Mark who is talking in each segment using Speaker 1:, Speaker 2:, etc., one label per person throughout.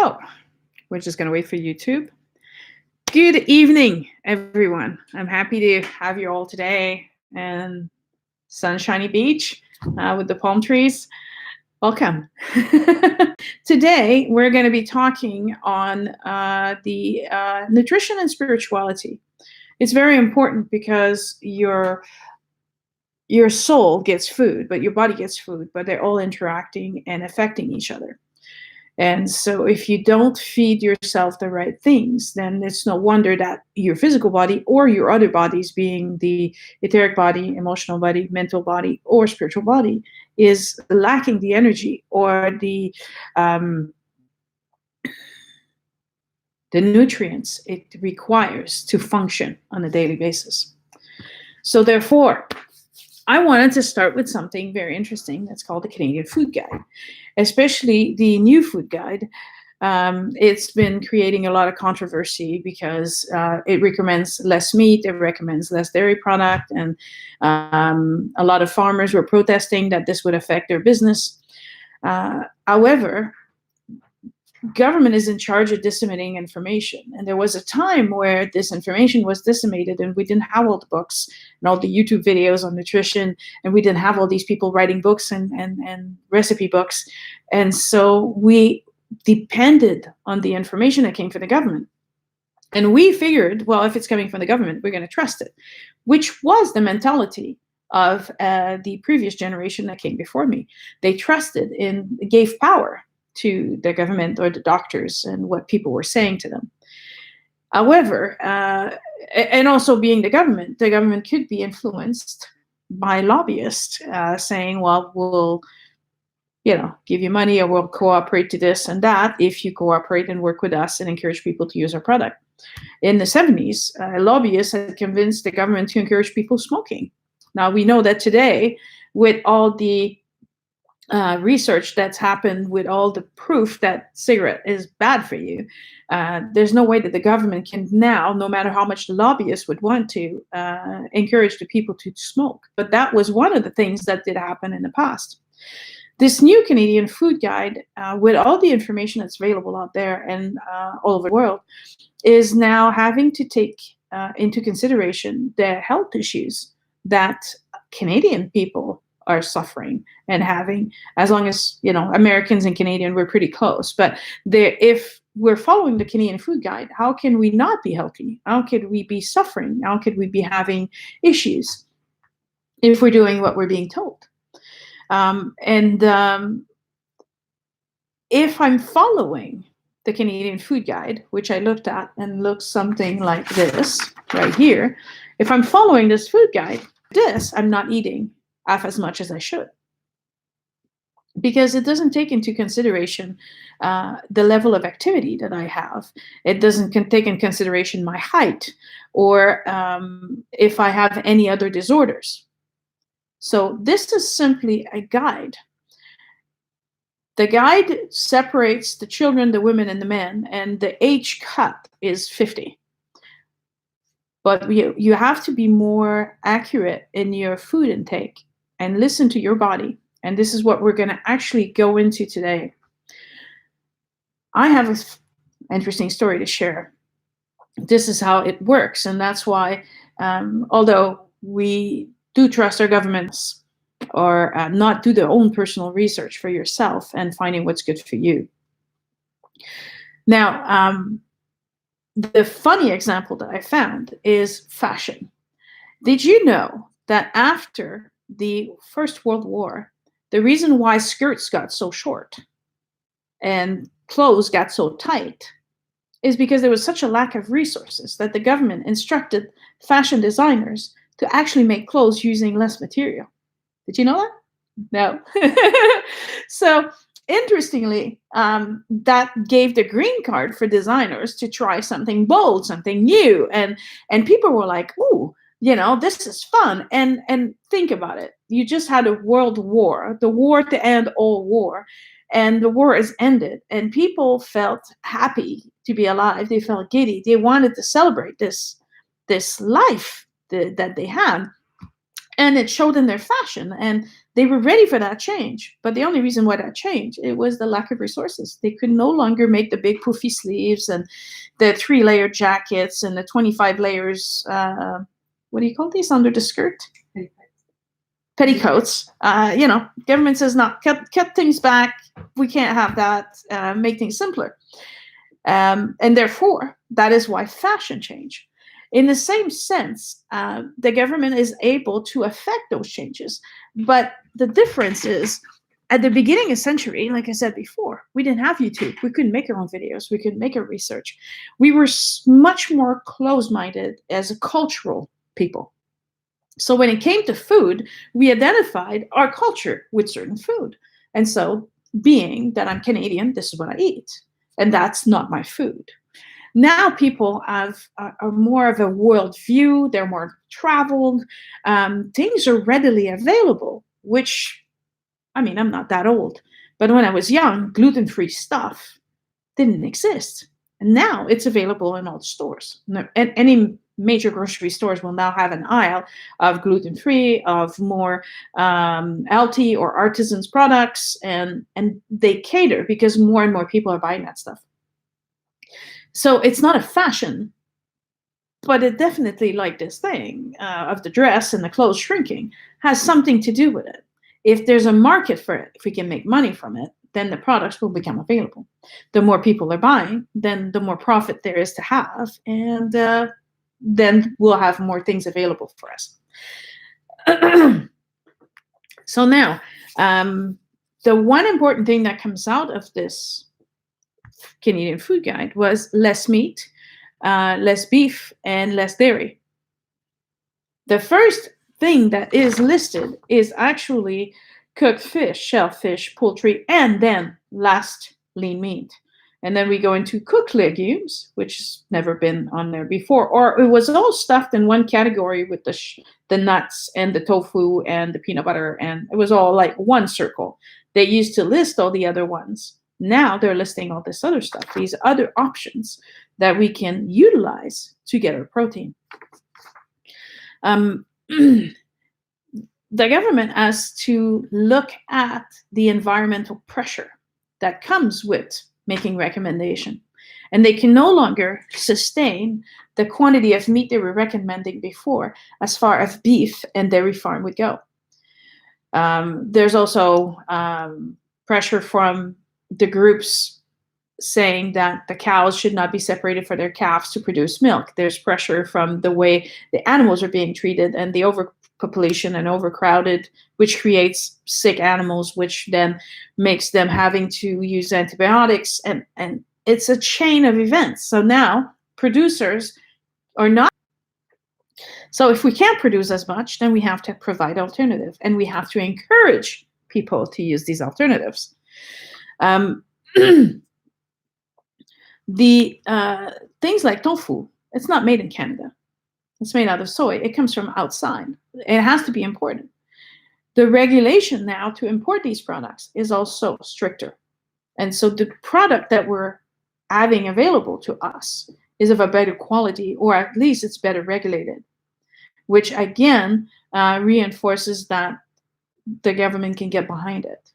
Speaker 1: So we're just going to wait for YouTube. Good evening, everyone. I'm happy to have you all today and sunshiny beach with the palm trees. Welcome. Today, we're going to be talking on the nutrition and spirituality. It's very important because your soul gets food, but your body gets food, but they're all interacting and affecting each other. And so if you don't feed yourself the right things, then it's no wonder that your physical body or your other bodies, being the etheric body, emotional body, mental body, or spiritual body, is lacking the energy or the nutrients it requires to function on a daily basis. So therefore, I wanted to start with something very interesting that's called the Canadian Food Guide, especially the new food guide. It's been creating a lot of controversy because it recommends less meat, it recommends less dairy product, and a lot of farmers were protesting that this would affect their business. However, government is in charge of disseminating information. And there was a time where this information was disseminated and we didn't have all the books and all the YouTube videos on nutrition, and we didn't have all these people writing books and recipe books. And so we depended on the information that came from the government. And we figured, well, if it's coming from the government, we're going to trust it, which was the mentality of the previous generation that came before me. They trusted and gave power to the government or the doctors and what people were saying to them. However, and also being the government could be influenced by lobbyists saying, well, we'll give you money or we'll cooperate to this and that if you cooperate and work with us and encourage people to use our product. In the 70s, lobbyists had convinced the government to encourage people smoking. Now we know that today, with all the research that's happened, with all the proof that cigarette is bad for you, there's no way that the government can now, no matter how much the lobbyists would want to, encourage the people to smoke. But that was one of the things that did happen in the past. This new Canadian Food Guide, with all the information that's available out there and all over the world, is now having to take into consideration the health issues that Canadian people are suffering and having, as long as, Americans and Canadian, we're pretty close. But if we're following the Canadian Food Guide, how can we not be healthy? How could we be suffering? How could we be having issues if we're doing what we're being told? If I'm following the Canadian Food Guide, which I looked at and looks something like this right here, if I'm following this food guide, I'm not eating half as much as I should, because it doesn't take into consideration the level of activity that I have. It doesn't take in consideration my height or if I have any other disorders. So this is simply a guide. The guide separates the children, the women, and the men, and the age cut is 50. But you have to be more accurate in your food intake and listen to your body. And this is what we're going to actually go into today. I have an interesting story to share. This is how it works. And that's why, although we do trust our governments, or not do their own personal research for yourself and finding what's good for you. Now, the funny example that I found is fashion. Did you know that after the First World War, the reason why skirts got so short and clothes got so tight is because there was such a lack of resources that the government instructed fashion designers to actually make clothes using less material. Did you know that? No. So interestingly, that gave the green card for designers to try something bold, something new. And people were like, ooh, this is fun. And think about it. You just had a world war, the war to end all war. And the war is ended. And people felt happy to be alive. They felt giddy. They wanted to celebrate this life that they had. And it showed in their fashion. And They were ready for that change, but the only reason why that changed, it was the lack of resources. They could no longer make the big poofy sleeves and the 3-layer jackets and the 25 layers. What do you call these under the skirt? Petticoats. Government says, no, cut things back. We can't have that. Make things simpler. And therefore, that is why fashion changed. In the same sense, the government is able to affect those changes. But the difference is, at the beginning of the century, like I said before, we didn't have YouTube. We couldn't make our own videos. We couldn't make our research. We were much more close-minded as a cultural people. So when it came to food, we identified our culture with certain food. And so, being that I'm Canadian, this is what I eat. And that's not my food. Now people are more of a world view. They're more traveled. Things are readily available, which, I'm not that old. But when I was young, gluten-free stuff didn't exist. And now it's available in all the stores. And any major grocery stores will now have an aisle of gluten-free, of more healthy or artisans products. And they cater because more and more people are buying that stuff. So it's not a fashion, but it definitely, like this thing of the dress and the clothes shrinking, has something to do with it. If there's a market for it, if we can make money from it, then the products will become available. The more people are buying, then the more profit there is to have, and then we'll have more things available for us. So now, the one important thing that comes out of this Canadian food guide was less meat, less beef, and less dairy. The first thing that is listed is actually cooked fish, shellfish, poultry, and then last lean meat. And then we go into cooked legumes, which has never been on there before, or it was all stuffed in one category with the nuts and the tofu and the peanut butter, and it was all like one circle. They used to list all the other ones. Now they're listing all this other stuff, these other options that we can utilize to get our protein. The government has to look at the environmental pressure that comes with making recommendation. And they can no longer sustain the quantity of meat they were recommending before as far as beef and dairy farm would go. There's also pressure from the groups saying that the cows should not be separated for their calves to produce milk. There's pressure from the way the animals are being treated and the overpopulation and overcrowded, which creates sick animals, which then makes them having to use antibiotics. And it's a chain of events. So now producers are not. So if we can't produce as much, then we have to provide alternative, and we have to encourage people to use these alternatives. The things like tofu, it's not made in Canada. It's made out of soy. It comes from outside. It has to be imported. The regulation now to import these products is also stricter. And so the product that we're having available to us is of a better quality, or at least it's better regulated, which again reinforces that the government can get behind it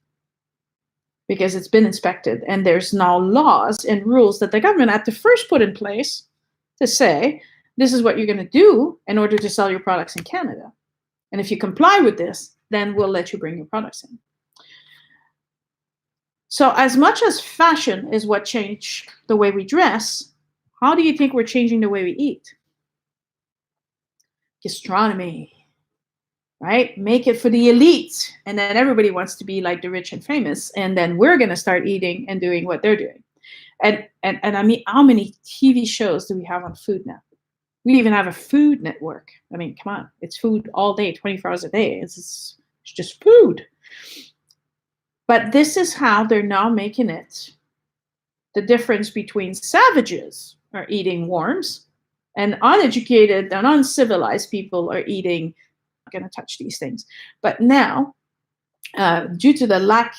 Speaker 1: because it's been inspected, and there's now laws and rules that the government had to first put in place to say, this is what you're going to do in order to sell your products in Canada. And if you comply with this, then we'll let you bring your products in. So as much as fashion is what changed the way we dress, how do you think we're changing the way we eat? Gastronomy, right? Make it for the elite. And then everybody wants to be like the rich and famous. And then we're going to start eating and doing what they're doing. And I mean, how many TV shows do we have on food now? We even have a food network. I mean, come on. It's food all day, 24 hours a day. It's just food. But this is how they're now making it. The difference between savages are eating worms and uneducated and uncivilized people are eating, I'm going to touch these things. But now, due to the lack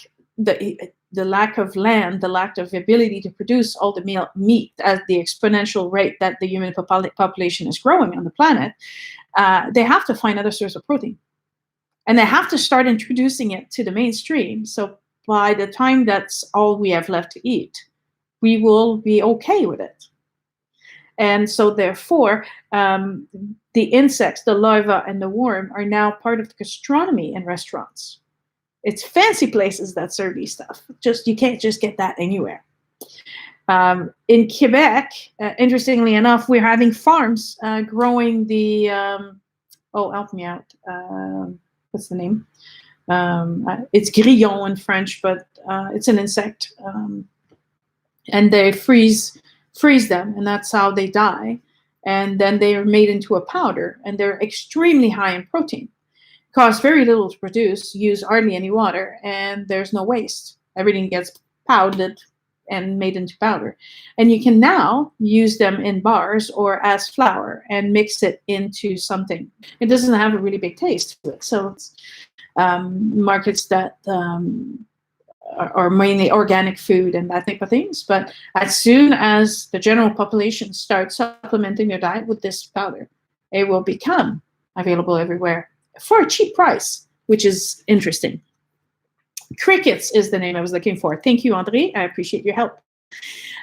Speaker 1: of land, the lack of ability to produce all the meat at the exponential rate that the human population is growing on the planet, they have to find other sources of protein. And they have to start introducing it to the mainstream. So by the time that's all we have left to eat, we will be okay with it. And so therefore, the insects, the larva, and the worm are now part of the gastronomy in restaurants. It's fancy places that serve these stuff. You can't just get that anywhere. In Quebec, interestingly enough, we're having farms growing the, help me out. What's the name? It's grillon in French, but it's an insect. And they freeze them, and that's how they die. And then they are made into a powder, and they're extremely high in protein. Cost very little to produce, use hardly any water, and there's no waste. Everything gets powdered and made into powder. And you can now use them in bars or as flour and mix it into something. It doesn't have a really big taste to it. So it's markets that are mainly organic food and that type of things. But as soon as the general population starts supplementing their diet with this powder, it will become available everywhere for a cheap price, which is interesting. Crickets is the name I was looking for. Thank you, André. I appreciate your help.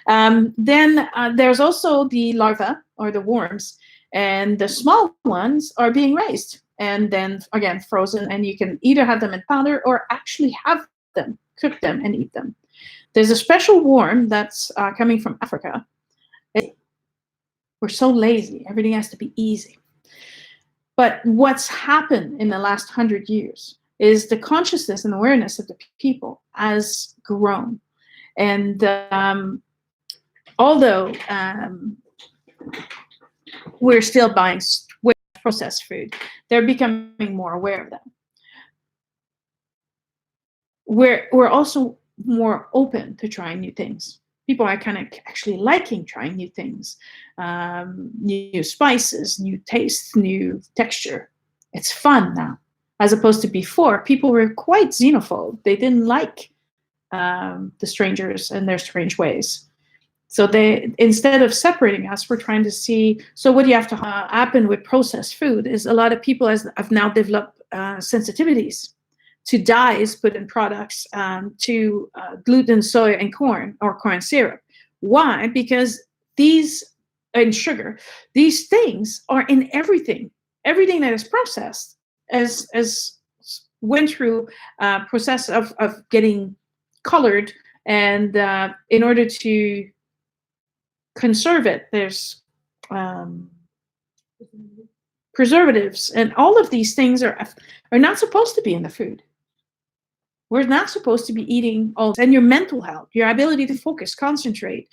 Speaker 1: Then there's also the larvae, or the worms, and the small ones are being raised and then, again, frozen, and you can either have them in powder or actually have them, cook them, and eat them. There's a special worm that's coming from Africa. We're so lazy. Everything has to be easy. But what's happened in the last 100 years is the consciousness and awareness of the people has grown. And although we're still buying processed food, they're becoming more aware of that. We're also more open to trying new things. People are kind of actually liking trying new things, new spices, new tastes, new texture. It's fun now. As opposed to before, people were quite xenophobe. They didn't like the strangers and their strange ways. So instead of separating us, we're trying to see, so what you have to happen with processed food is a lot of people have now developed sensitivities to dyes put in products, to gluten, soy, and corn, or corn syrup. Why? Because and sugar, these things are in everything. Everything that is processed as went through a process of getting colored, and in order to conserve it, there's preservatives, and all of these things are not supposed to be in the food. We're not supposed to be eating all, and your mental health, your ability to focus, concentrate,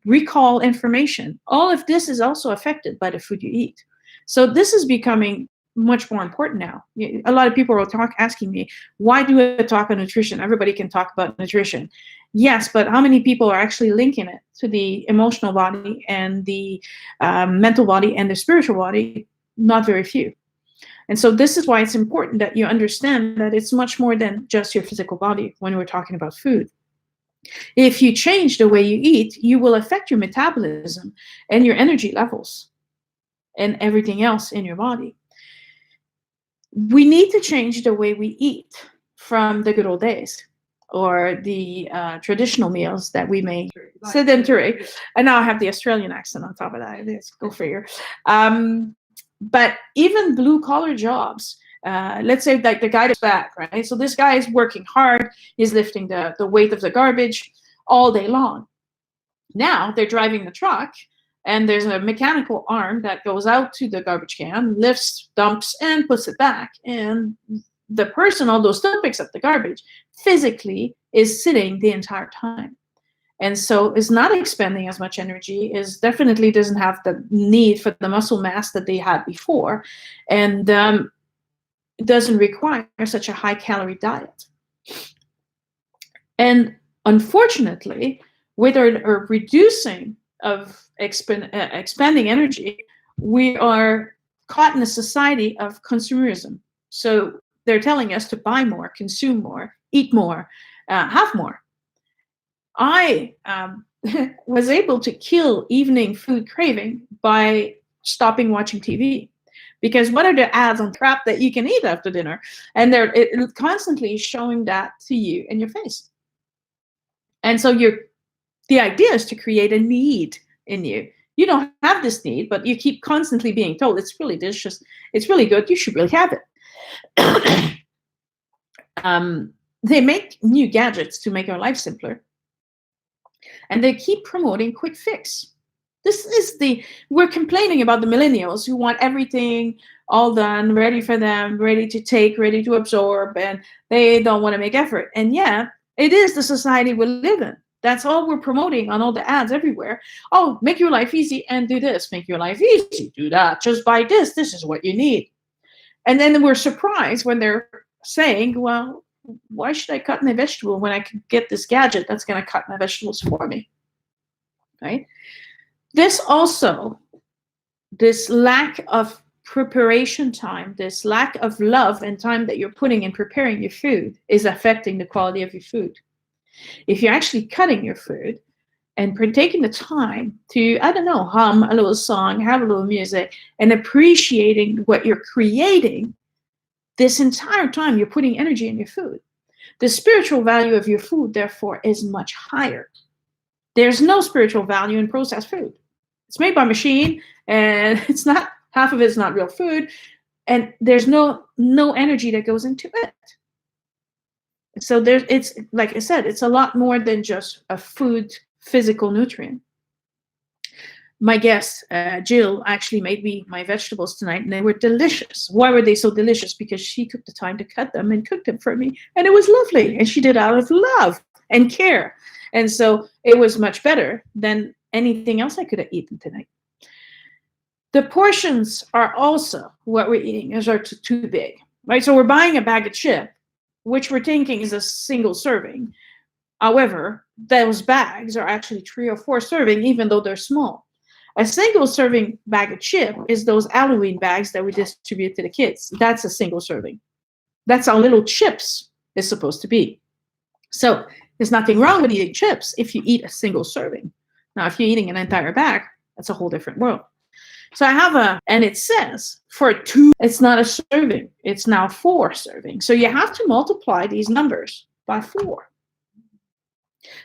Speaker 1: recall information, all of this is also affected by the food you eat. So this is becoming much more important now. A lot of people are asking me, why do I talk on nutrition? Everybody can talk about nutrition. Yes, but how many people are actually linking it to the emotional body and the mental body and the spiritual body? Not very few. And so this is why it's important that you understand that it's much more than just your physical body when we're talking about food. If you change the way you eat, you will affect your metabolism and your energy levels and everything else in your body. We need to change the way we eat from the good old days, or the traditional meals that we make. Sedentary. And now I have the Australian accent on top of that. Let's go figure. But even blue-collar jobs, let's say like the guy that's back, right? So this guy is working hard. He's lifting the weight of the garbage all day long. Now they're driving the truck, and there's a mechanical arm that goes out to the garbage can, lifts, dumps, and puts it back. And the person, although still picks up the garbage, physically is sitting the entire time. And so is not expending as much energy, definitely doesn't have the need for the muscle mass that they had before, and doesn't require such a high-calorie diet. And unfortunately, with our reducing of expending energy, we are caught in a society of consumerism. So they're telling us to buy more, consume more, eat more, have more. I was able to kill evening food craving by stopping watching TV. Because what are the ads on crap that you can eat after dinner? And it's constantly showing that to you in your face. And so the idea is to create a need in you. You don't have this need, but you keep constantly being told it's really delicious, it's really good, you should really have it. They make new gadgets to make our life simpler. And they keep promoting quick fix. We're complaining about the millennials who want everything all done, ready for them, ready to take, ready to absorb, and they don't want to make effort. And yeah, it is the society we live in. That's all we're promoting on all the ads everywhere. Oh, make your life easy and do this. Make your life easy, do that. Just buy this. This is what you need. And then we're surprised when they're saying, well, why should I cut my vegetable when I can get this gadget that's going to cut my vegetables for me? Right? This lack of preparation time, this lack of love and time that you're putting in preparing your food is affecting the quality of your food. If you're actually cutting your food and taking the time to, I don't know, hum a little song, have a little music, and appreciating what you're creating, this entire time you're putting energy in your food. The spiritual value of your food, therefore, is much higher. There's no spiritual value in processed food. It's made by machine, and it's not, half of it is not real food, and there's no energy that goes into it. So it's like I said, it's a lot more than just a food physical nutrient. My guest, Jill, actually made me my vegetables tonight, and they were delicious. Why were they so delicious? Because she took the time to cut them and cook them for me, and it was lovely. And she did it out of love and care. And so it was much better than anything else I could have eaten tonight. The portions are also what we're eating are too big, right? So we're buying a bag of chips, which we're thinking is a single serving. However, those bags are actually 3 or 4 serving, even though they're small. A single serving bag of chip is those Halloween bags that we distribute to the kids. That's a single serving. That's how little chips is supposed to be. So there's nothing wrong with eating chips if you eat a single serving. Now, if you're eating an entire bag, that's a whole different world. So I have and it says for 2, it's not a serving. It's now 4 serving. So you have to multiply these numbers by 4.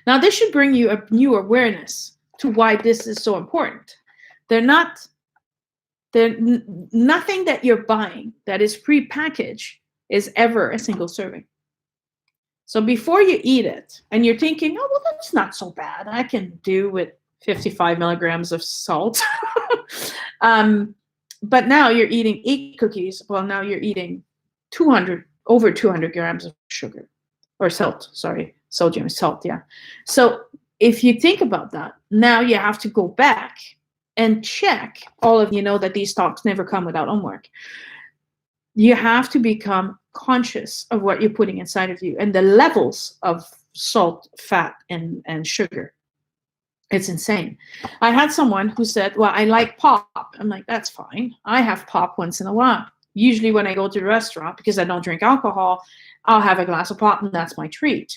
Speaker 1: Now, this should bring you a new awareness to why this is so important. Nothing that you're buying that is prepackaged is ever a single serving. So before you eat it, and you're thinking, oh, well, that's not so bad. I can do with 55 milligrams of salt. But now you're eating 8 cookies. Well, now you're eating over 200 grams of sugar or salt. Sorry, sodium is salt. Yeah. So if you think about that, now you have to go back and check all of, that these talks never come without homework. You have to become conscious of what you're putting inside of you and the levels of salt, fat, and sugar. It's insane. I had someone who said, well, I like pop. I'm like, that's fine. I have pop once in a while. Usually when I go to the restaurant, because I don't drink alcohol, I'll have a glass of pop and that's my treat.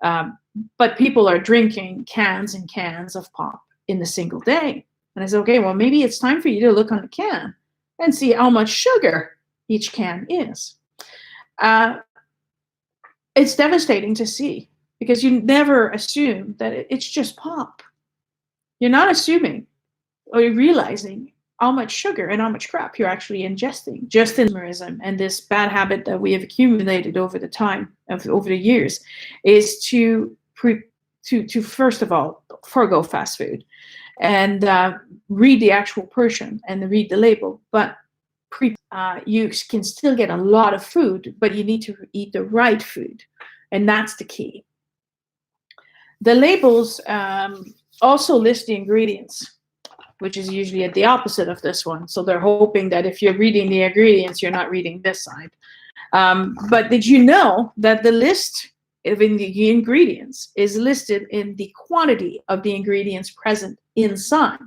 Speaker 1: But people are drinking cans and cans of pop in a single day. And I said, okay, well, maybe it's time for you to look on the can and see how much sugar each can is. It's devastating to see because you never assume that it's just pop. You're not assuming or you're realizing how much sugar and how much crap you're actually ingesting. Just in consumerism and this bad habit that we have accumulated over the years is to first of all forego fast food and read the actual portion and read the label. But you can still get a lot of food, but you need to eat the right food, and that's the key. The labels also list the ingredients, which is usually at the opposite of this one. So they're hoping that if you're reading the ingredients, you're not reading this side. But did you know that the list of the ingredients is listed in the quantity of the ingredients present inside?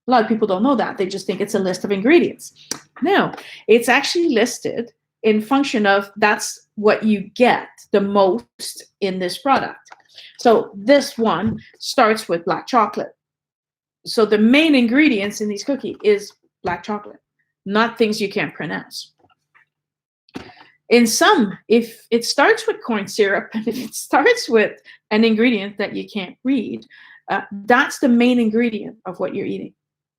Speaker 1: A lot of people don't know that. They just think it's a list of ingredients. No, it's actually listed in function of that's what you get the most in this product. So this one starts with black chocolate. So the main ingredients in these cookies is black chocolate. not things you can't pronounce. In some, if it starts with corn syrup, and if it starts with an ingredient that you can't read, that's the main ingredient of what you're eating.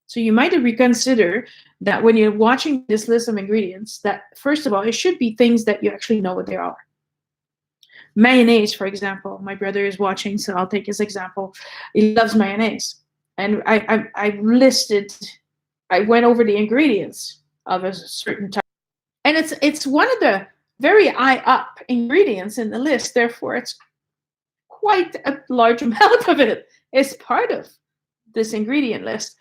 Speaker 1: So you might reconsider that when you're watching this list of ingredients, that first of all, it should be things that you actually know what they are. Mayonnaise, for example, my brother is watching, so I'll take his example. He loves mayonnaise. And I went over the ingredients of a certain type. And it's one of the very high up ingredients in the list. Therefore, it's quite a large amount of it is part of this ingredient list.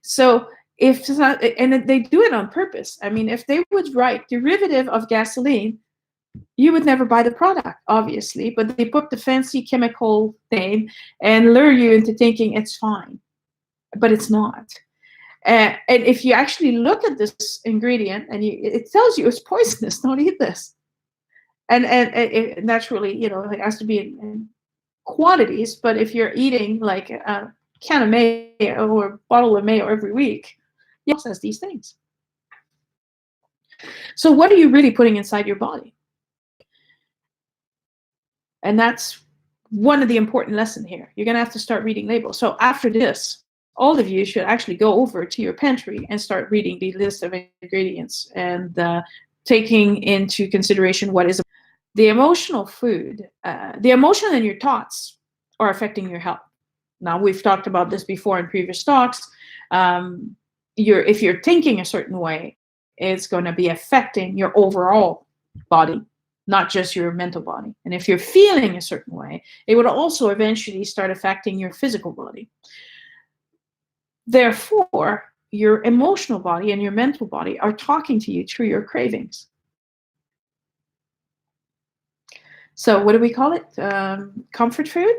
Speaker 1: So if it's not, and they do it on purpose. I mean, if they would write derivative of gasoline, you would never buy the product, obviously, but they put the fancy chemical name and lure you into thinking it's fine, but it's not. And if you actually look at this ingredient and it tells you it's poisonous, don't eat this. And it naturally, it has to be in quantities, but if you're eating like a can of mayo or a bottle of mayo every week, it also has these things. So what are you really putting inside your body? And that's one of the important lessons here. You're going to have to start reading labels. So after this, all of you should actually go over to your pantry and start reading the list of ingredients and taking into consideration what is the emotional food. The emotion and your thoughts are affecting your health. Now, we've talked about this before in previous talks. If you're thinking a certain way, it's going to be affecting your overall body, not just your mental body. And if you're feeling a certain way, it would also eventually start affecting your physical body. Therefore, your emotional body and your mental body are talking to you through your cravings. So what do we call it? Comfort food?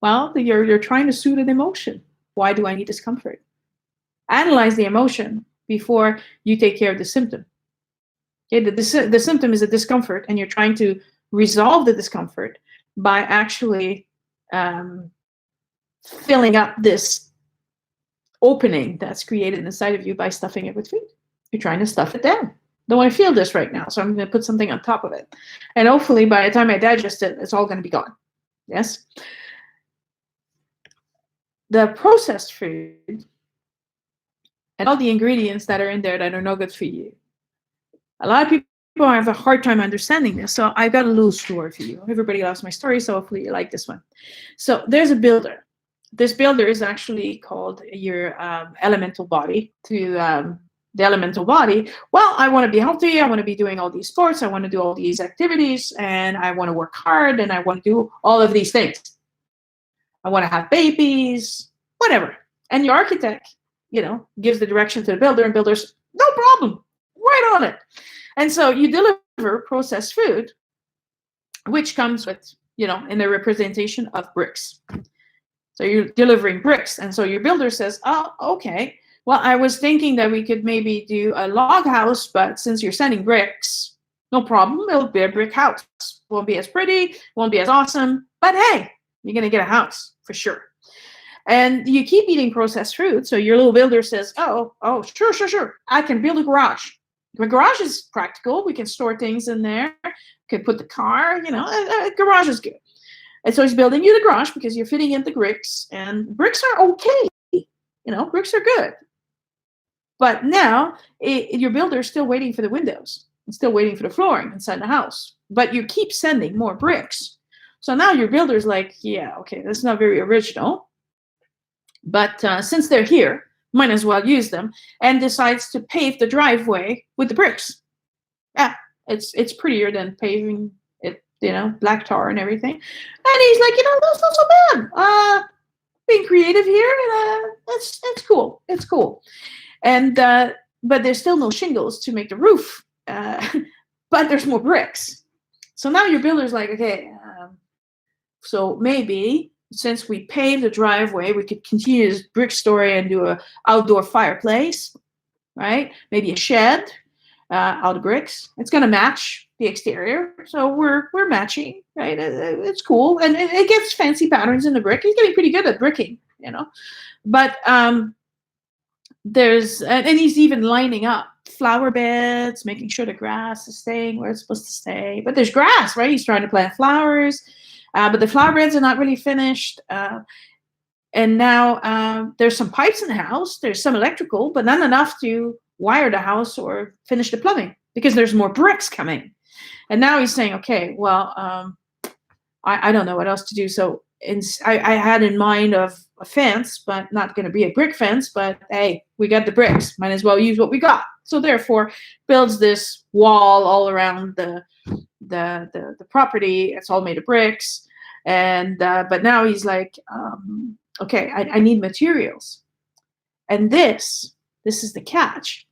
Speaker 1: Well, you're trying to soothe an emotion. Why do I need this comfort? Analyze the emotion before you take care of the symptom. Okay, the symptom is a discomfort, and you're trying to resolve the discomfort by actually filling up this opening that's created inside of you by stuffing it with food. You're trying to stuff it down. Don't want to feel this right now, so I'm going to put something on top of it. And hopefully by the time I digest it, it's all going to be gone. Yes? The processed food and all the ingredients that are in there that are no good for you. A lot of people have a hard time understanding this, so I've got a little story for you. Everybody loves my story, so hopefully you like this one. So there's a builder. This builder is actually called your elemental body. To the elemental body, well, I want to be healthy, I want to be doing all these sports, I want to do all these activities, and I want to work hard, and I want to do all of these things. I want to have babies, whatever. And your architect, gives the direction to the builder, and builder's, no problem, right on it. And so you deliver processed food, which comes with, in the representation of bricks. So you're delivering bricks. And so your builder says, oh, okay. Well, I was thinking that we could maybe do a log house, but since you're sending bricks, no problem. It'll be a brick house. Won't be as pretty, won't be as awesome, but hey, you're going to get a house for sure. And you keep eating processed food. So your little builder says, oh, sure. I can build a garage. The garage is practical. We can store things in there. We can put the car, a garage is good. And so he's building you the garage because you're fitting in the bricks, and bricks are okay. Bricks are good. But now your builder is still waiting for the windows and still waiting for the flooring inside the house. But you keep sending more bricks. So now your builder's like, yeah, okay, that's not very original. But since they're here, might as well use them, and decides to pave the driveway with the bricks. Yeah, it's prettier than paving it, black tar and everything. And he's like, that's not so bad. Being creative here, it's cool. It's cool. And but there's still no shingles to make the roof. But there's more bricks. So now your builder's like, okay, so maybe since we paved the driveway, we could continue this brick story and do an outdoor fireplace, right? Maybe a shed out of bricks. It's going to match the exterior, so we're matching, right? It's cool, and it gets fancy patterns in the brick. He's getting pretty good at bricking, But there's, and he's even lining up flower beds, making sure the grass is staying where it's supposed to stay. But there's grass, right? He's trying to plant flowers, but the flower beds are not really finished. And now there's some pipes in the house. There's some electrical, but not enough to wire the house or finish the plumbing because there's more bricks coming. And now he's saying, okay, well, I don't know what else to do. So I had in mind of a fence, but not going to be a brick fence. But hey, we got the bricks. Might as well use what we got. So therefore, builds this wall all around the property. It's all made of bricks. And but now he's like, okay, I need materials. And this is the catch.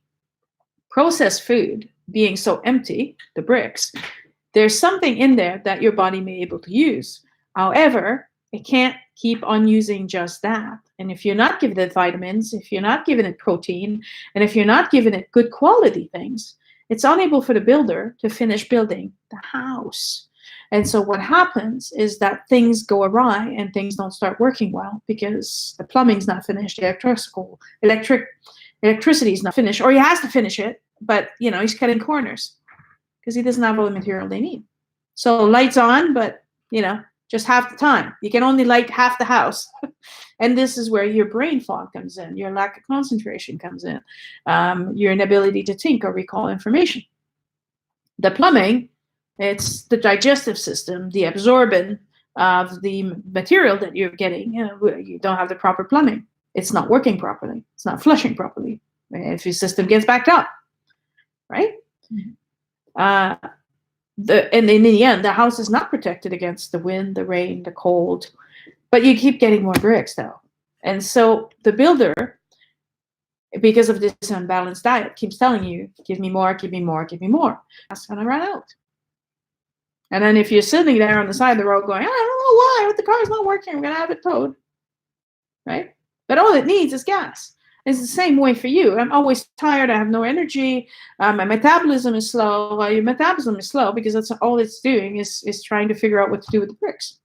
Speaker 1: Processed food being so empty, the bricks, there's something in there that your body may be able to use. However, it can't keep on using just that. And if you're not giving it vitamins, if you're not giving it protein, and if you're not giving it good quality things, it's unable for the builder to finish building the house. And so what happens is that things go awry and things don't start working well because the plumbing's not finished, the electricity is not finished, or he has to finish it, but he's cutting corners because he doesn't have all the material they need. So lights on, but just half the time. You can only light half the house. And this is where your brain fog comes in, your lack of concentration comes in, your inability to think or recall information. The plumbing, it's the digestive system, the absorbing of the material that you're getting. You don't have the proper plumbing. It's not working properly. It's not flushing properly. If your system gets backed up, right? And in the end, the house is not protected against the wind, the rain, the cold, but you keep getting more bricks though. And so the builder, because of this unbalanced diet, keeps telling you, give me more, give me more, give me more. That's going to run out. And then if you're sitting there on the side of the road going, I don't know why, the car's not working, I'm going to have it towed, right? But all it needs is gas. It's the same way for you. I'm always tired. I have no energy. My metabolism is slow. Well, your metabolism is slow because that's all it's doing is trying to figure out what to do with the bricks.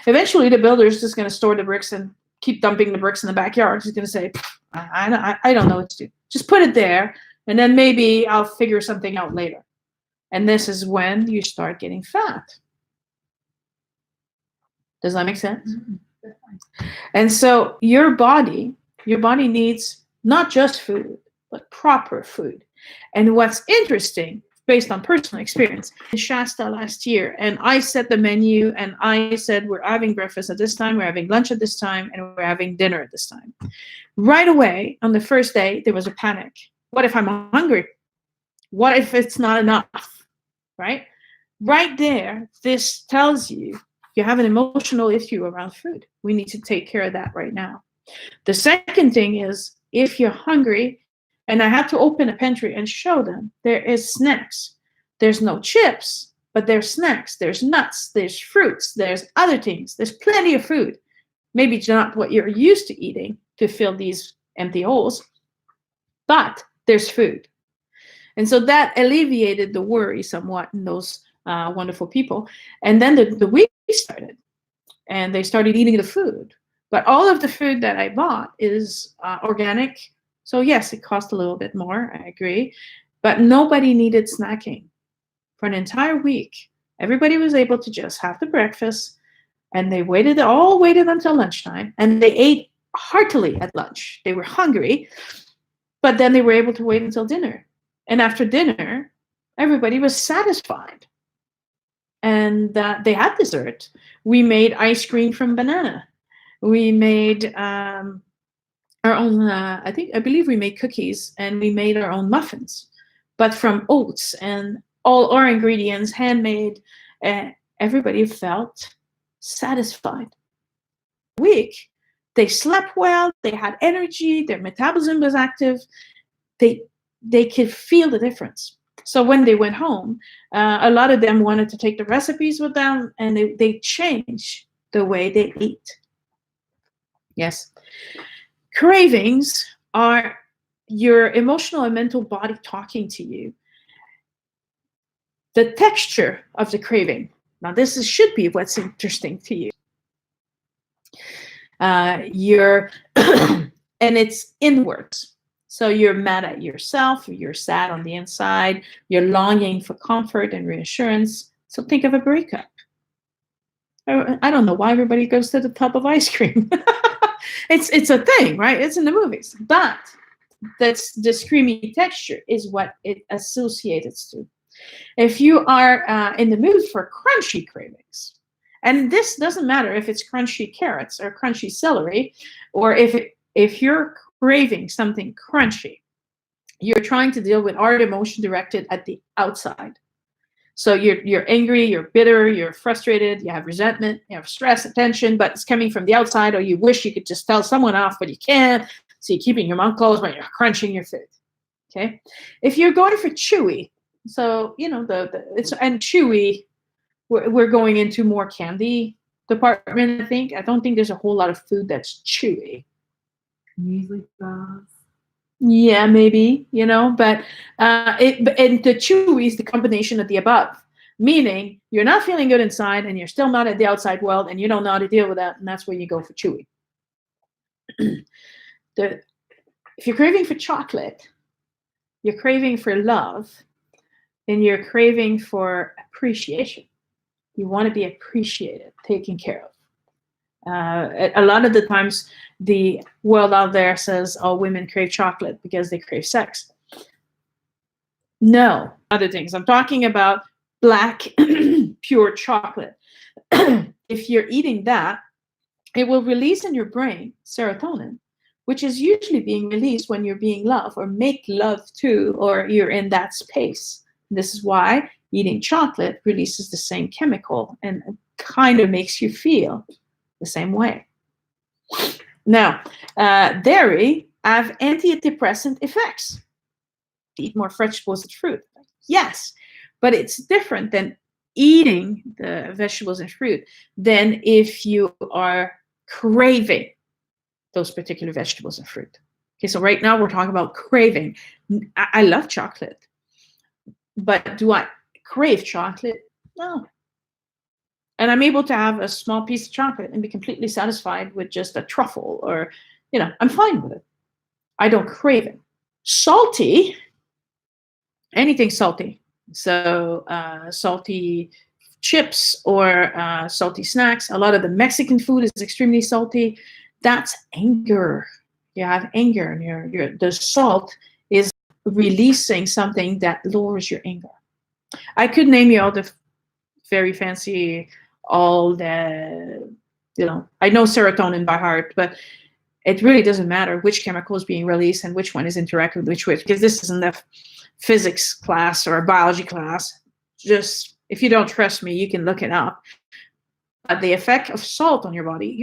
Speaker 1: Eventually, the builder is just going to store the bricks and keep dumping the bricks in the backyard. He's going to say, I don't know what to do. Just put it there, and then maybe I'll figure something out later. And this is when you start getting fat. Does that make sense? Mm-hmm. And so your body needs not just food, but proper food. And what's interesting, based on personal experience, in Shasta last year, and I set the menu and I said, we're having breakfast at this time, we're having lunch at this time, and we're having dinner at this time. Right away, on the first day, there was a panic. What if I'm hungry? What if it's not enough? Right? Right there, this tells you have an emotional issue around food. We need to take care of that right now. The second thing is, if you're hungry, and I have to open a pantry and show them, there is snacks. There's no chips, but there's snacks. There's nuts, there's fruits, there's other things. There's plenty of food. Maybe it's not what you're used to eating to fill these empty holes, but there's food. And so that alleviated the worry somewhat in those wonderful people. And then the week started, and they started eating the food. But all of the food that I bought is organic. So yes, it cost a little bit more, I agree. But nobody needed snacking. For an entire week, everybody was able to just have the breakfast, and they waited until lunchtime, and they ate heartily at lunch. They were hungry, but then they were able to wait until dinner. And after dinner, everybody was satisfied. And they had dessert. We made ice cream from banana. We made our own, I believe we made cookies, and we made our own muffins, but from oats and all our ingredients, handmade. Everybody felt satisfied. Week, they slept well, they had energy, their metabolism was active. They could feel the difference. So when they went home, a lot of them wanted to take the recipes with them, and they changed the way they eat. Yes. Cravings are your emotional and mental body talking to you. The texture of the craving. Now, this should be what's interesting to you. And it's inwards. So you're mad at yourself, you're sad on the inside, you're longing for comfort and reassurance. So think of a breakup. I don't know why everybody goes to the tub of ice cream. It's a thing, right? It's in the movies. But that's the creamy texture is what it associates to. If you are in the mood for crunchy cravings, and this doesn't matter if it's crunchy carrots or crunchy celery, or if you're craving something crunchy, you're trying to deal with art emotion directed at the outside. So you're angry, you're bitter, you're frustrated, you have resentment, you have stress, tension, but it's coming from the outside, or you wish you could just tell someone off, but you can't. So you're keeping your mouth closed, but you're crunching your food. Okay. If you're going for chewy, so it's and chewy, we're going into more candy department. I don't think there's a whole lot of food that's chewy.
Speaker 2: Muesli bars.
Speaker 1: Yeah, maybe, but and the chewy is the combination of the above, meaning you're not feeling good inside and you're still not at the outside world and you don't know how to deal with that, and that's where you go for chewy. If you're craving for chocolate, you're craving for love, and you're craving for appreciation. You want to be appreciated, taken care of. A lot of the times the world out there says, oh, women crave chocolate because they crave sex. No, other things. I'm talking about black, pure chocolate. If you're eating that, it will release in your brain serotonin, which is usually being released when you're being loved or make love to, or you're in that space. This is why eating chocolate releases the same chemical and kind of makes you feel the same way. Now, dairy have antidepressant effects. Eat more vegetables and fruit. Yes, but it's different than eating the vegetables and fruit than if you are craving those particular vegetables and fruit. Okay, so right now we're talking about craving. I love chocolate, but do I crave chocolate? No. And I'm able to have a small piece of chocolate and be completely satisfied with just a truffle, or, I'm fine with it. I don't crave it. Salty, anything salty. So salty chips or salty snacks. A lot of the Mexican food is extremely salty. That's anger. You have anger, and the salt is releasing something that lowers your anger. I could name you all the very fancy, all the, I know serotonin by heart, but it really doesn't matter which chemical is being released and which one is interacting with which, because this isn't a physics class or a biology class. Just, if you don't trust me, you can look it up. But the effect of salt on your body,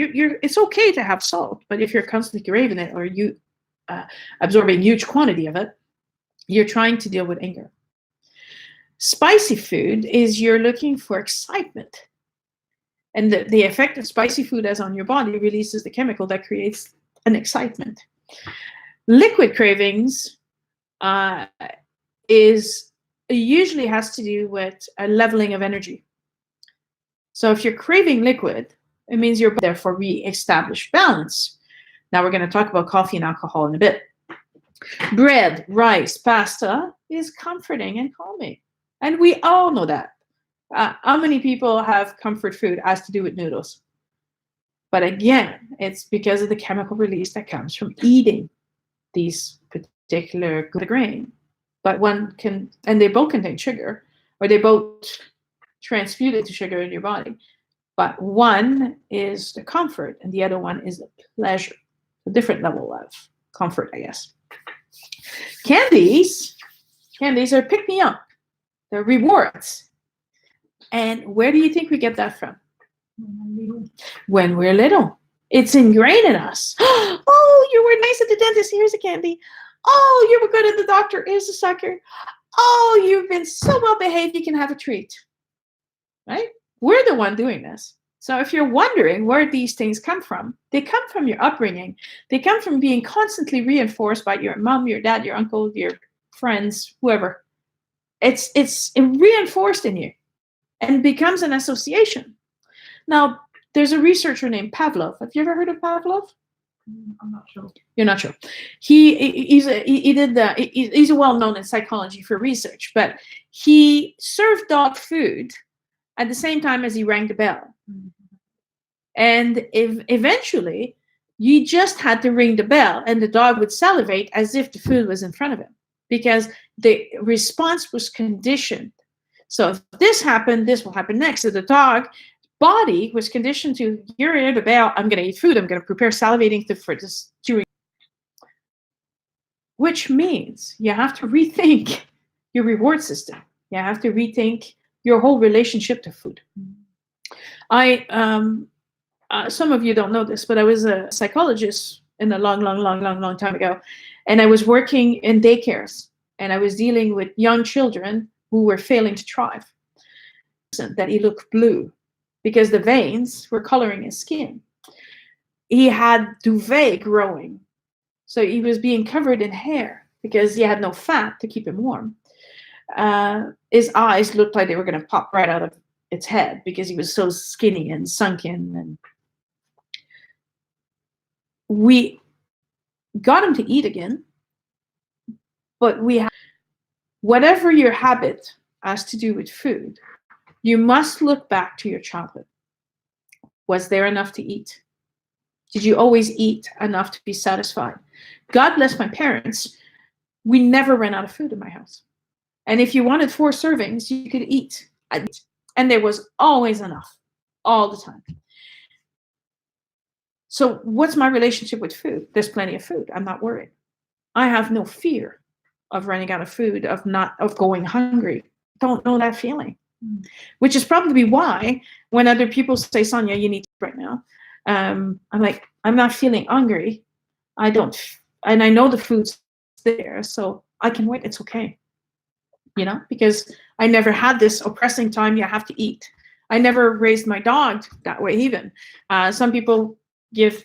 Speaker 1: it's okay to have salt, but if you're constantly craving it or you absorbing huge quantity of it, you're trying to deal with anger. Spicy food is you're looking for excitement. And the effect that spicy food has on your body releases the chemical that creates an excitement. Liquid cravings usually has to do with a leveling of energy. So if you're craving liquid, it means you're there for re-established balance. Now we're going to talk about coffee and alcohol in a bit. Bread, rice, pasta is comforting and calming. And we all know that. How many people have comfort food has to do with noodles? But again, it's because of the chemical release that comes from eating these particular grain. But one can, and they both contain sugar, or they both transmute into sugar in your body. But one is the comfort, and the other one is the pleasure. A different level of comfort, I guess. Candies are pick-me-up. They're rewards. And where do you think we get that from? When we're little. It's ingrained in us. Oh, you were nice at the dentist. Here's a candy. Oh, you were good at the doctor. Here's a sucker. Oh, you've been so well behaved. You can have a treat. Right? We're the one doing this. So if you're wondering where these things come from, they come from your upbringing. They come from being constantly reinforced by your mom, your dad, your uncle, your friends, whoever. It's reinforced in you and becomes an association. Now, there's a researcher named Pavlov. Have you ever heard of Pavlov?
Speaker 2: I'm not sure.
Speaker 1: You're not sure. He's a well-known in psychology for research, but he served dog food at the same time as he rang the bell.
Speaker 2: Mm.
Speaker 1: And eventually, you just had to ring the bell, and the dog would salivate as if the food was in front of him, because the response was conditioned. So if this happened, this will happen next. So the dog body was conditioned to, you're in the bell, I'm going to eat food, I'm going to prepare salivating for this during. Which means you have to rethink your reward system. You have to rethink your whole relationship to food. Some of you don't know this, but I was a psychologist in a long time ago, and I was working in daycares, and I was dealing with young children who were failing to thrive. That he looked blue because the veins were coloring his skin. He had duvet growing, so he was being covered in hair because he had no fat to keep him warm. His eyes looked like they were going to pop right out of its head because he was so skinny and sunken. And we got him to eat again, but whatever your habit has to do with food, you must look back to your childhood. Was there enough to eat? Did you always eat enough to be satisfied? God bless my parents. We never ran out of food in my house. And if you wanted 4 servings, you could eat. And there was always enough, all the time. So what's my relationship with food? There's plenty of food. I'm not worried. I have no fear of running out of food, of going hungry. Don't know that feeling. Which is probably why when other people say, Sonia, you need to eat right now, I'm like, I'm not feeling hungry. I don't, and I know the food's there, so I can wait. It's okay. Because I never had this oppressing time. You have to eat. I never raised my dog that way even. Some people give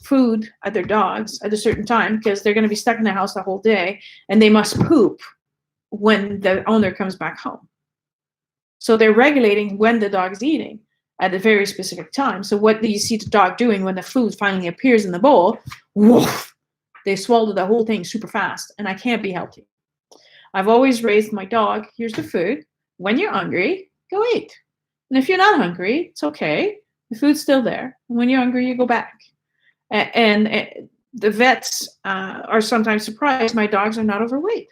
Speaker 1: food at their dogs at a certain time because they're going to be stuck in the house the whole day and they must poop when the owner comes back home. So they're regulating when the dog's eating at a very specific time. So what do you see the dog doing when the food finally appears in the bowl? Woof, they swallow the whole thing super fast, and I can't be healthy. I've always raised my dog, here's the food. When you're hungry, go eat. And if you're not hungry, it's okay. The food's still there. And when you're hungry, you go back. And the vets are sometimes surprised my dogs are not overweight.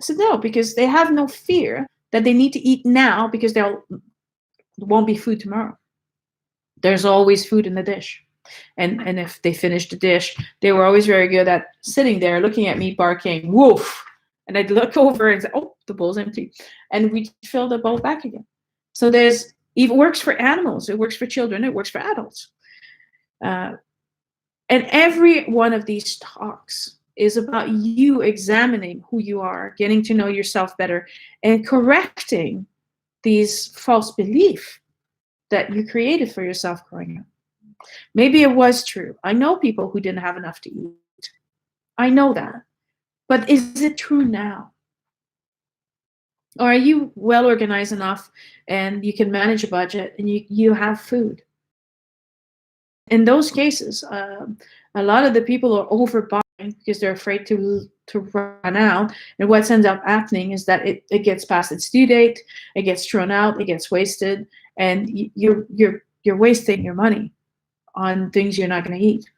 Speaker 1: I said, no, because they have no fear that they need to eat now because there won't be food tomorrow. There's always food in the dish. And if they finish the dish, they were always very good at sitting there looking at me barking, woof. And I'd look over and say, oh, the bowl's empty. And we'd fill the bowl back again. So it works for animals, it works for children, it works for adults. And every one of these talks is about you examining who you are, getting to know yourself better, and correcting these false beliefs that you created for yourself growing up. Maybe it was true. I know people who didn't have enough to eat. I know that. But is it true now? Or are you well organized enough and you can manage a budget and you have food? In those cases, a lot of the people are overbuying because they're afraid to run out. And what ends up happening is that it gets past its due date, it gets thrown out, it gets wasted, and you're wasting your money on things you're not going to eat.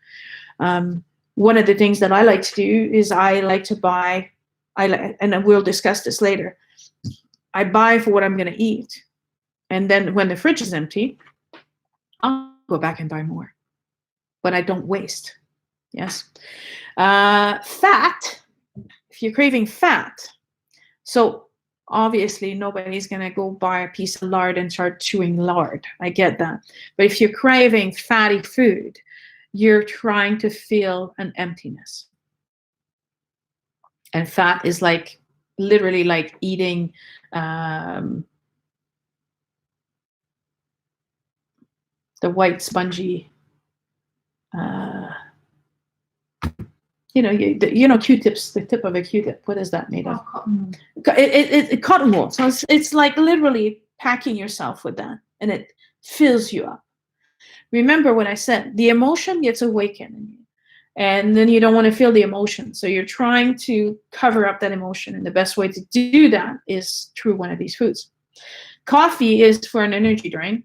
Speaker 1: One of the things that I like to do is I like to buy, and we'll discuss this later, I buy for what I'm going to eat. And then when the fridge is empty, I'll go back and buy more. But I don't waste. Yes. Fat, if you're craving fat, so obviously nobody's going to go buy a piece of lard and start chewing lard. I get that. But if you're craving fatty food, you're trying to feel an emptiness. And fat is like literally like eating the white spongy Q-tips, the tip of a Q-tip. What is that made of?
Speaker 2: Cotton.
Speaker 1: Cotton wool. So it's like literally packing yourself with that, and it fills you up. remember what I said. The emotion gets awakened in you. And then you don't want to feel the emotion. So you're trying to cover up that emotion. And the best way to do that is through one of these foods. Coffee is for an energy drain.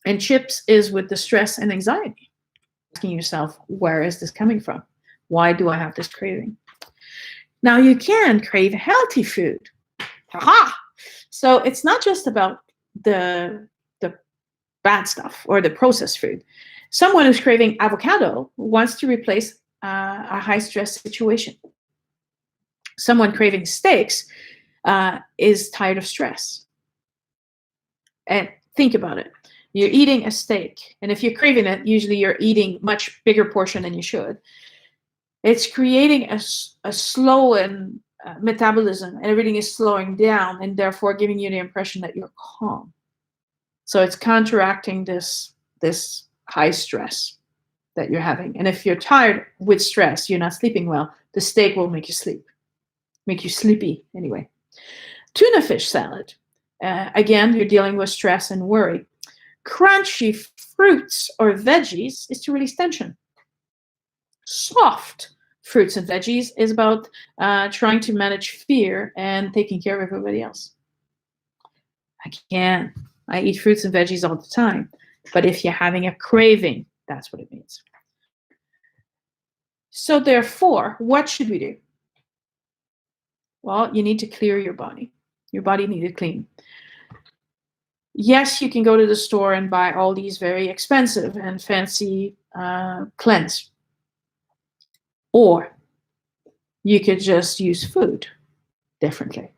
Speaker 1: And chips is with the stress and anxiety. Asking yourself, where is this coming from? Why do I have this craving? Now you can crave healthy food. Aha! So it's not just about the bad stuff or the processed food. Someone who's craving avocado wants to replace a high stress situation. Someone craving steaks is tired of stress. And think about it. You're eating a steak, and if you're craving it, usually you're eating much bigger portion than you should. It's creating a slow and metabolism, and everything is slowing down, and therefore giving you the impression that you're calm. So it's counteracting this high stress that you're having. And if you're tired with stress, you're not sleeping well, the steak will make you sleepy anyway. Tuna fish salad. Again, you're dealing with stress and worry. Crunchy fruits or veggies is to release tension. Soft fruits and veggies is about trying to manage fear and taking care of everybody else. Again, I eat fruits and veggies all the time. But if you're having a craving, that's what it means. So therefore, what should we do? Well, you need to clear your body. Your body needs clean. Yes, you can go to the store and buy all these very expensive and fancy cleanse. Or you could just use food differently.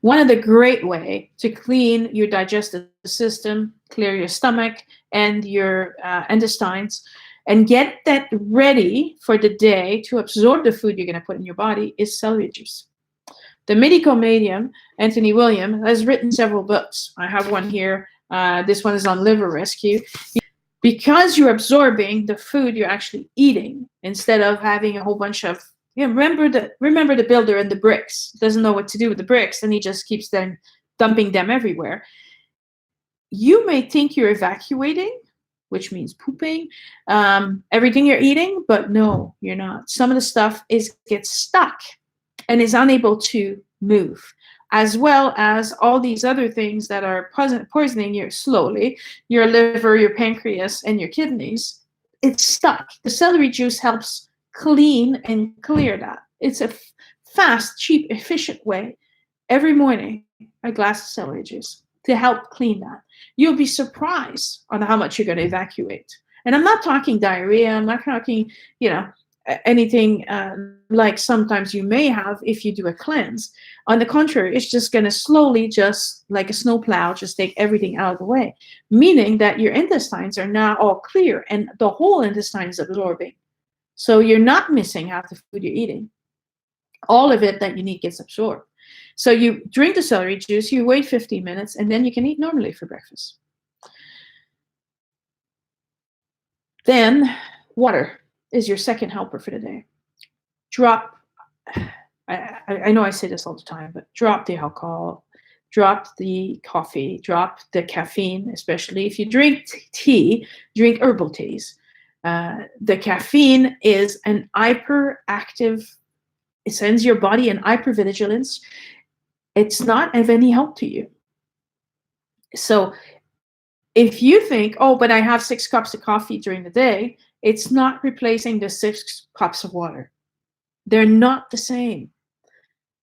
Speaker 1: One of the great ways to clean your digestive system, clear your stomach and your intestines, and get that ready for the day to absorb the food you're going to put in your body is celery juice. The medical medium, Anthony William, has written several books. I have one here. This one is on liver rescue. Because you're absorbing the food you're actually eating instead of having a whole bunch of, remember the builder and the bricks. Doesn't know what to do with the bricks, and he just keeps them dumping them everywhere. You may think you're evacuating, which means pooping, everything you're eating, but no, you're not. Some of the stuff gets stuck and is unable to move, as well as all these other things that are poisoning you slowly, your liver, your pancreas, and your kidneys. It's stuck. The celery juice helps clean and clear that. It's a fast, cheap, efficient way. Every morning, a glass of celery juice to help clean that. You'll be surprised on how much you're going to evacuate. And I'm not talking diarrhea. I'm not talking, anything like sometimes you may have if you do a cleanse. On the contrary, it's just going to slowly, just like a snowplow, just take everything out of the way, meaning that your intestines are now all clear and the whole intestine is absorbing. So you're not missing half the food you're eating. All of it that you need gets absorbed. So you drink the celery juice, you wait 15 minutes, and then you can eat normally for breakfast. Then water is your second helper for the day. Drop, I know I say this all the time, but drop the alcohol, drop the coffee, drop the caffeine, especially if you drink tea, drink herbal teas. The caffeine is an hyperactive, it sends your body in hypervigilance. It's not of any help to you. So if you think, oh, but I have 6 cups of coffee during the day, it's not replacing the 6 cups of water. They're not the same.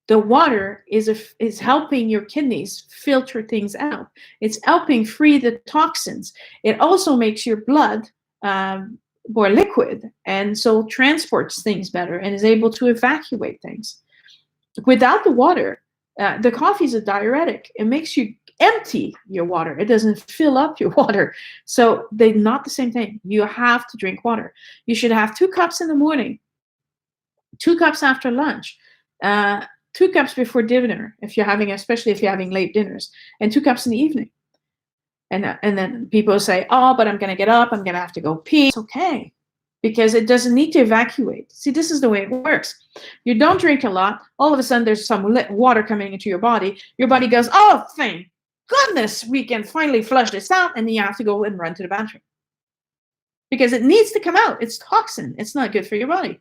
Speaker 1: The water is helping your kidneys filter things out. It's helping free the toxins. It also makes your blood more liquid, and so transports things better and is able to evacuate things. Without the water, the coffee is a diuretic. It makes you empty your water. It doesn't fill up your water. So they're not the same thing. You have to drink water. You should have 2 cups in the morning, 2 cups after lunch, 2 cups before dinner, especially if you're having late dinners, and 2 cups in the evening. And then people say, oh, but I'm going to get up. I'm going to have to go pee. It's okay, because it doesn't need to evacuate. See, this is the way it works. You don't drink a lot. All of a sudden, there's some water coming into your body. Your body goes, oh, thank goodness, we can finally flush this out. And then you have to go and run to the bathroom. because it needs to come out. It's toxin. It's not good for your body.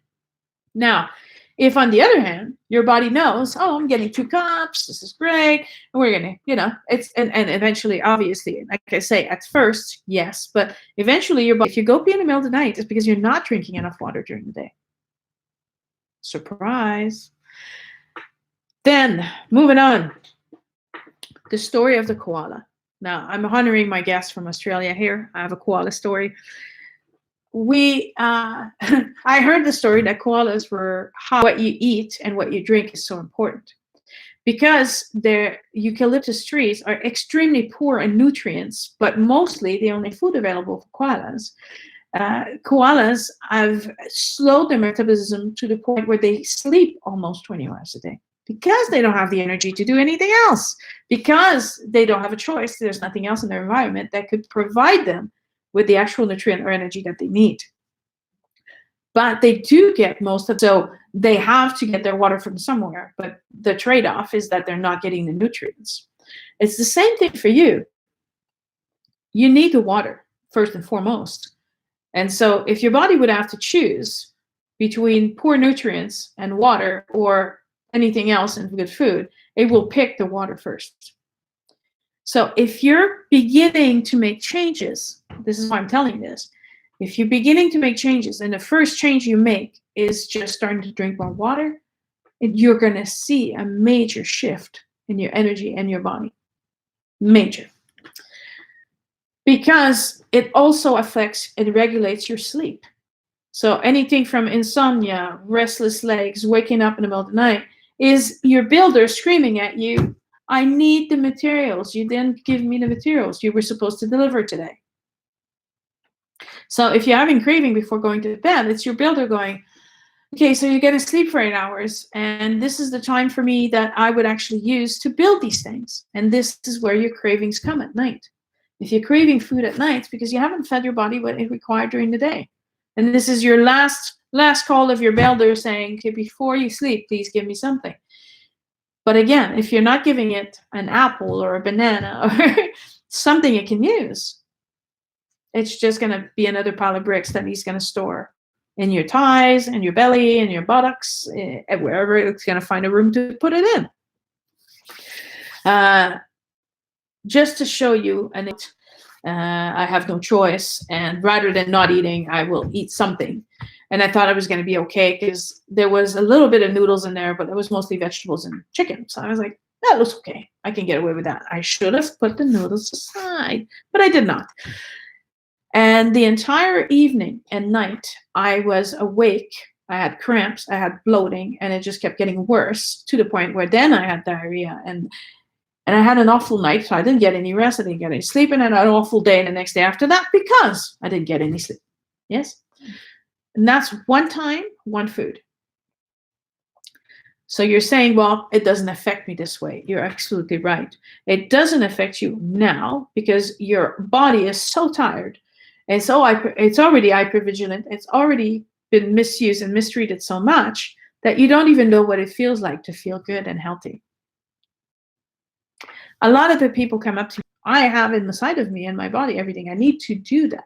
Speaker 1: Now, if on the other hand, your body knows, oh, I'm getting 2 cups, this is great, and we're gonna, it's and eventually, obviously, like I say, at first, yes, but eventually your body, if you go pee in the middle of the night, it's because you're not drinking enough water during the day. Surprise. Then, moving on, the story of the koala. Now, I'm honoring my guest from Australia here. I have a koala story. I heard the story that koalas were how what you eat and what you drink is so important, because their eucalyptus trees are extremely poor in nutrients, but mostly the only food available for koalas. Koalas have slowed their metabolism to the point where they sleep almost 20 hours a day, because they don't have the energy to do anything else, because they don't have a choice. There's nothing else in their environment that could provide them with the actual nutrient or energy that they need. But they do get most of, so they have to get their water from somewhere, but the trade-off is that they're not getting the nutrients. It's the same thing for you. You need the water, first and foremost. And so if your body would have to choose between poor nutrients and water or anything else in good food, it will pick the water first. So if you're beginning to make changes, this is why I'm telling this, if you're beginning to make changes and the first change you make is just starting to drink more water, you're going to see a major shift in your energy and your body. Major. Because it also affects and regulates your sleep. So anything from insomnia, restless legs, waking up in the middle of the night, is your builder screaming at you, I need the materials. You didn't give me the materials you were supposed to deliver today. So if you're having craving before going to bed, it's your builder going, okay, so you're going to sleep for 8 hours, and this is the time for me that I would actually use to build these things. And this is where your cravings come at night. If you're craving food at night, it's because you haven't fed your body what it required during the day. And this is your last call of your builder saying, okay, before you sleep, please give me something. But again, if you're not giving it an apple or a banana or something it can use, it's just going to be another pile of bricks that he's going to store in your thighs and your belly and your buttocks, wherever it's going to find a room to put it in. Just to show you, I have no choice, and rather than not eating, I will eat something. And I thought I was going to be okay because there was a little bit of noodles in there, but it was mostly vegetables and chicken. So I was like, that looks okay. I can get away with that. I should have put the noodles aside, but I did not. And the entire evening and night, I was awake. I had cramps, I had bloating, and it just kept getting worse to the point where then I had diarrhea. And I had an awful night, so I didn't get any rest. I didn't get any sleep, and I had an awful day the next day after that because I didn't get any sleep. Yes? And that's one time, one food. So you're saying, well, it doesn't affect me this way. You're absolutely right. It doesn't affect you now because your body is so tired. And so it's already hypervigilant. It's already been misused and mistreated so much that you don't even know what it feels like to feel good and healthy. A lot of the people come up to me, I have inside of me and my body everything I need to do that.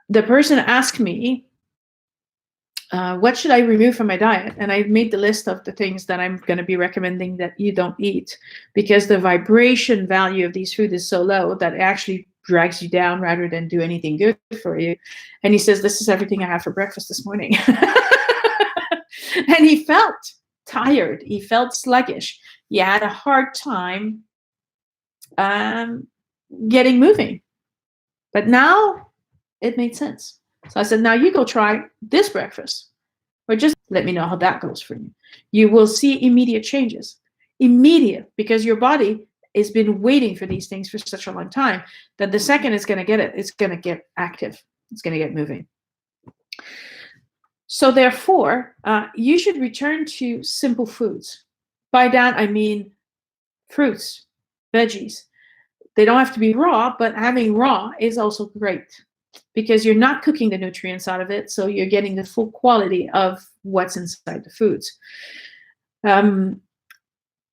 Speaker 1: The person asked me, what should I remove from my diet? And I made the list of the things that I'm going to be recommending that you don't eat, because the vibration value of these foods is so low that it actually drags you down rather than do anything good for you. And he says, this is everything I had for breakfast this morning. And he felt tired. He felt sluggish. He had a hard time getting moving. But now it made sense. So I said, now you go try this breakfast, or just let me know how that goes for you. You will see immediate changes. Immediate, because your body has been waiting for these things for such a long time that the second it's going to get it, it's going to get active. It's going to get moving. So therefore, you should return to simple foods. By that, I mean fruits, veggies. They don't have to be raw, but having raw is also great, because you're not cooking the nutrients out of it, so you're getting the full quality of what's inside the foods.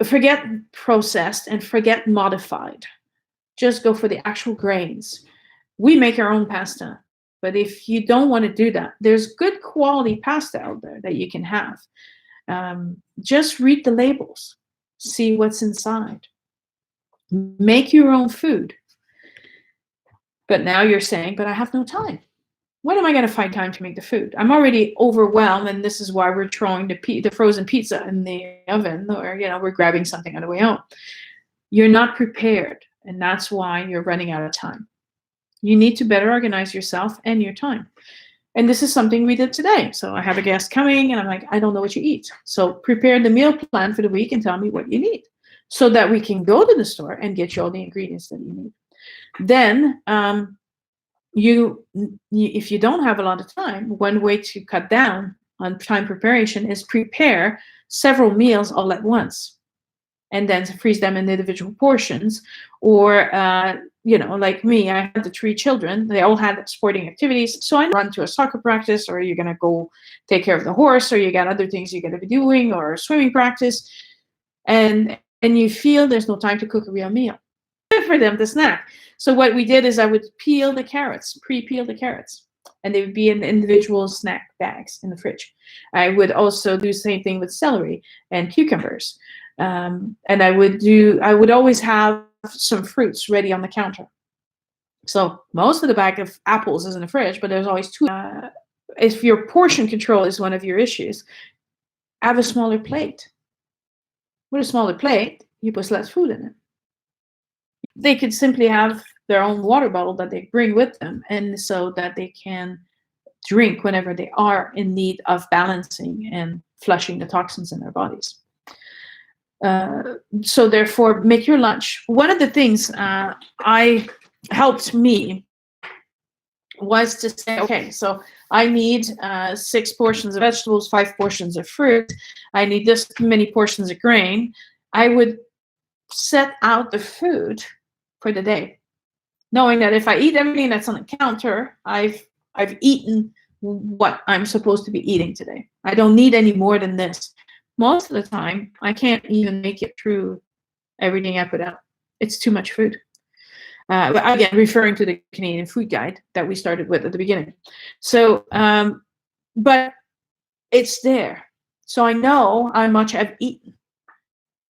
Speaker 1: Forget processed and forget modified. Just go for the actual grains. We make our own pasta. But if you don't want to do that, there's good quality pasta out there that you can have. Just read the labels, see what's inside. Make your own food. But now you're saying, but I have no time. When am I going to find time to make the food? I'm already overwhelmed, and this is why we're throwing the frozen pizza in the oven, or we're grabbing something on the way home. You're not prepared, and that's why you're running out of time. You need to better organize yourself and your time. And this is something we did today. So I have a guest coming, and I'm like, I don't know what you eat. So prepare the meal plan for the week and tell me what you need, so that we can go to the store and get you all the ingredients that you need. Then, if you don't have a lot of time, one way to cut down on time preparation is prepare several meals all at once, and then to freeze them in individual portions. Or, like me, I had the 3 children. They all had sporting activities. So I run to a soccer practice, or you're going to go take care of the horse, or you got other things you're going to be doing, or swimming practice. And you feel there's no time to cook a real meal for them to snack. So what we did is I would peel the carrots, pre-peel the carrots, and they would be in individual snack bags in the fridge. I would also do the same thing with celery and cucumbers. And I would always have some fruits ready on the counter. So most of the bag of apples is in the fridge, but there's always 2. If your portion control is one of your issues, have a smaller plate. With a smaller plate, you put less food in it. They could simply have their own water bottle that they bring with them, and so that they can drink whenever they are in need of balancing and flushing the toxins in their bodies. So therefore, make your lunch. One of the things helped me was to say, okay, so I need 6 portions of vegetables, 5 portions of fruit. I need this many portions of grain. I would set out the food for the day, knowing that if I eat everything that's on the counter, I've eaten what I'm supposed to be eating today. I don't need any more than this. Most of the time, I can't even make it through everything I put out. It's too much food. Again, referring to the Canadian food guide that we started with at the beginning. So, but it's there. So I know how much I've eaten.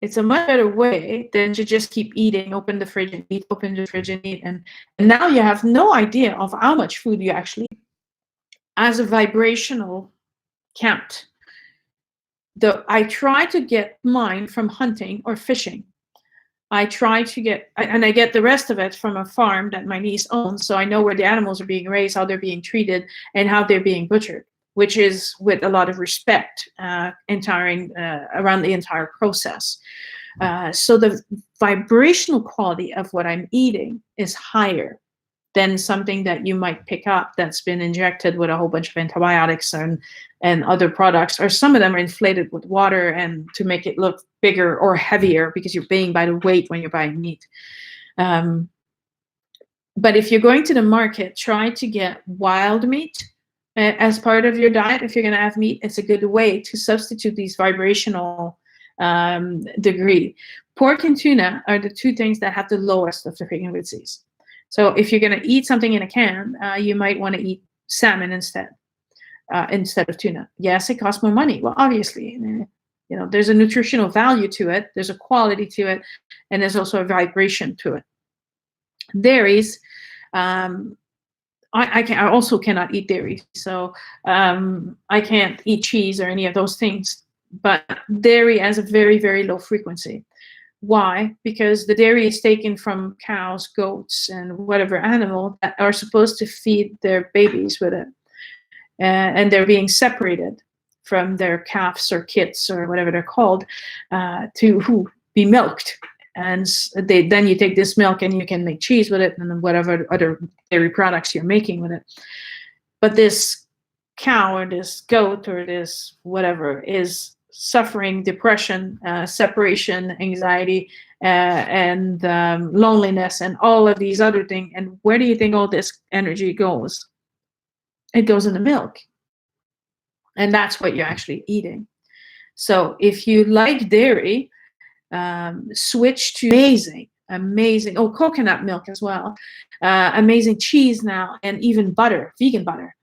Speaker 1: It's a much better way than to just keep eating, open the fridge and eat, open the fridge and eat. And now you have no idea of how much food you actually eat. As a vibrational count. I try to get mine from hunting or fishing. I try to get, and I get the rest of it from a farm that my niece owns. So I know where the animals are being raised, how they're being treated, and how they're being butchered, which is with a lot of respect around the entire process. So the vibrational quality of what I'm eating is higher than something that you might pick up that's been injected with a whole bunch of antibiotics and other products, or some of them are inflated with water and to make it look bigger or heavier because you're paying by the weight when you're buying meat. But if you're going to the market, try to get wild meat as part of your diet. If you're going to have meat, it's a good way to substitute these vibrational degree. Pork and tuna are the 2 things that have the lowest of the frequencies. So if you're going to eat something in a can, you might want to eat salmon instead of tuna. Yes, it costs more money. Well, obviously, there's a nutritional value to it. There's a quality to it, and there's also a vibration to it. Dairies, I also cannot eat dairy, so I can't eat cheese or any of those things. But dairy has a very, very low frequency. Why? Because the dairy is taken from cows, goats, and whatever animal that are supposed to feed their babies with it. And they're being separated from their calves or kits or whatever they're called to be milked. And then you take this milk and you can make cheese with it and whatever other dairy products you're making with it. But this cow or this goat or this whatever is suffering depression, separation, anxiety, and loneliness, and all of these other things. And where do you think all this energy goes? It goes in the milk. And that's what you're actually eating. So if you like dairy, switch to amazing. amazing, oh, coconut milk as well, amazing cheese now, and even butter, vegan butter,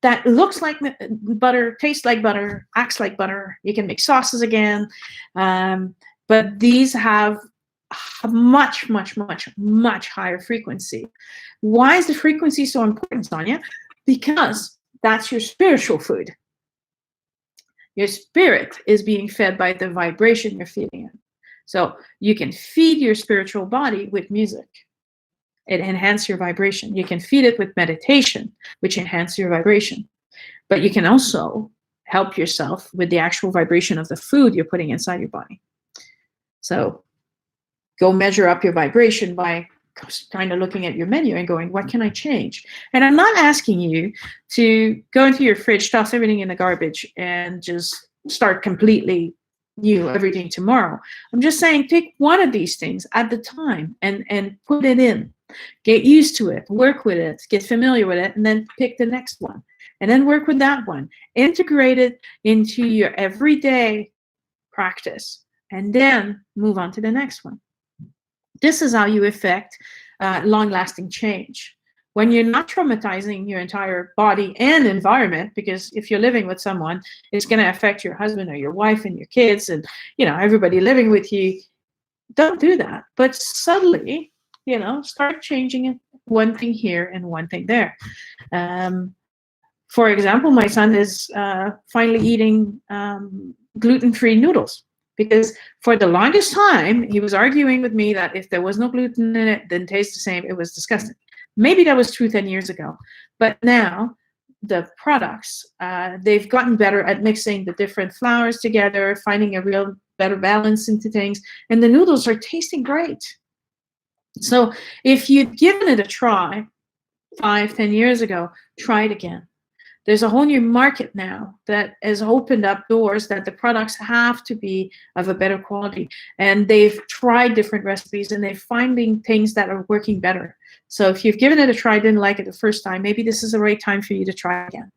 Speaker 1: that looks like butter, tastes like butter, acts like butter. You can make sauces again. But these have a much higher frequency. Why is the frequency so important, Sonia? Because that's your spiritual food. Your spirit is being fed by the vibration you're feeding it. So you can feed your spiritual body with music. It enhances your vibration. You can feed it with meditation, which enhances your vibration. But you can also help yourself with the actual vibration of the food you're putting inside your body. So go measure up your vibration by kind of looking at your menu and going, what can I change? And I'm not asking you to go into your fridge, toss everything in the garbage, and just start completely new everything tomorrow. I'm just saying, take one of these things at the time and put it in. Get used to it, work with it, get familiar with it, and then pick the next one. And then work with that one. Integrate it into your everyday practice, and then move on to the next one. This is how you effect long-lasting change. When you're not traumatizing your entire body and environment, because if you're living with someone, it's going to affect your husband or your wife and your kids and, you know, everybody living with you. Don't do that. But subtly, you know, start changing it, one thing here and one thing there. For example, my son is finally eating gluten-free noodles, because for the longest time, he was arguing with me that if there was no gluten in it, it didn't taste the same. It was disgusting. Maybe that was true 10 years ago. But now the products, they've gotten better at mixing the different flours together, finding a real better balance into things. And the noodles are tasting great. So if you'd given it a try 5-10 years ago, try it again. There's a whole new market now that has opened up doors that the products have to be of a better quality. And they've tried different recipes and they're finding things that are working better. So if you've given it a try, didn't like it the first time, maybe this is the right time for you to try again.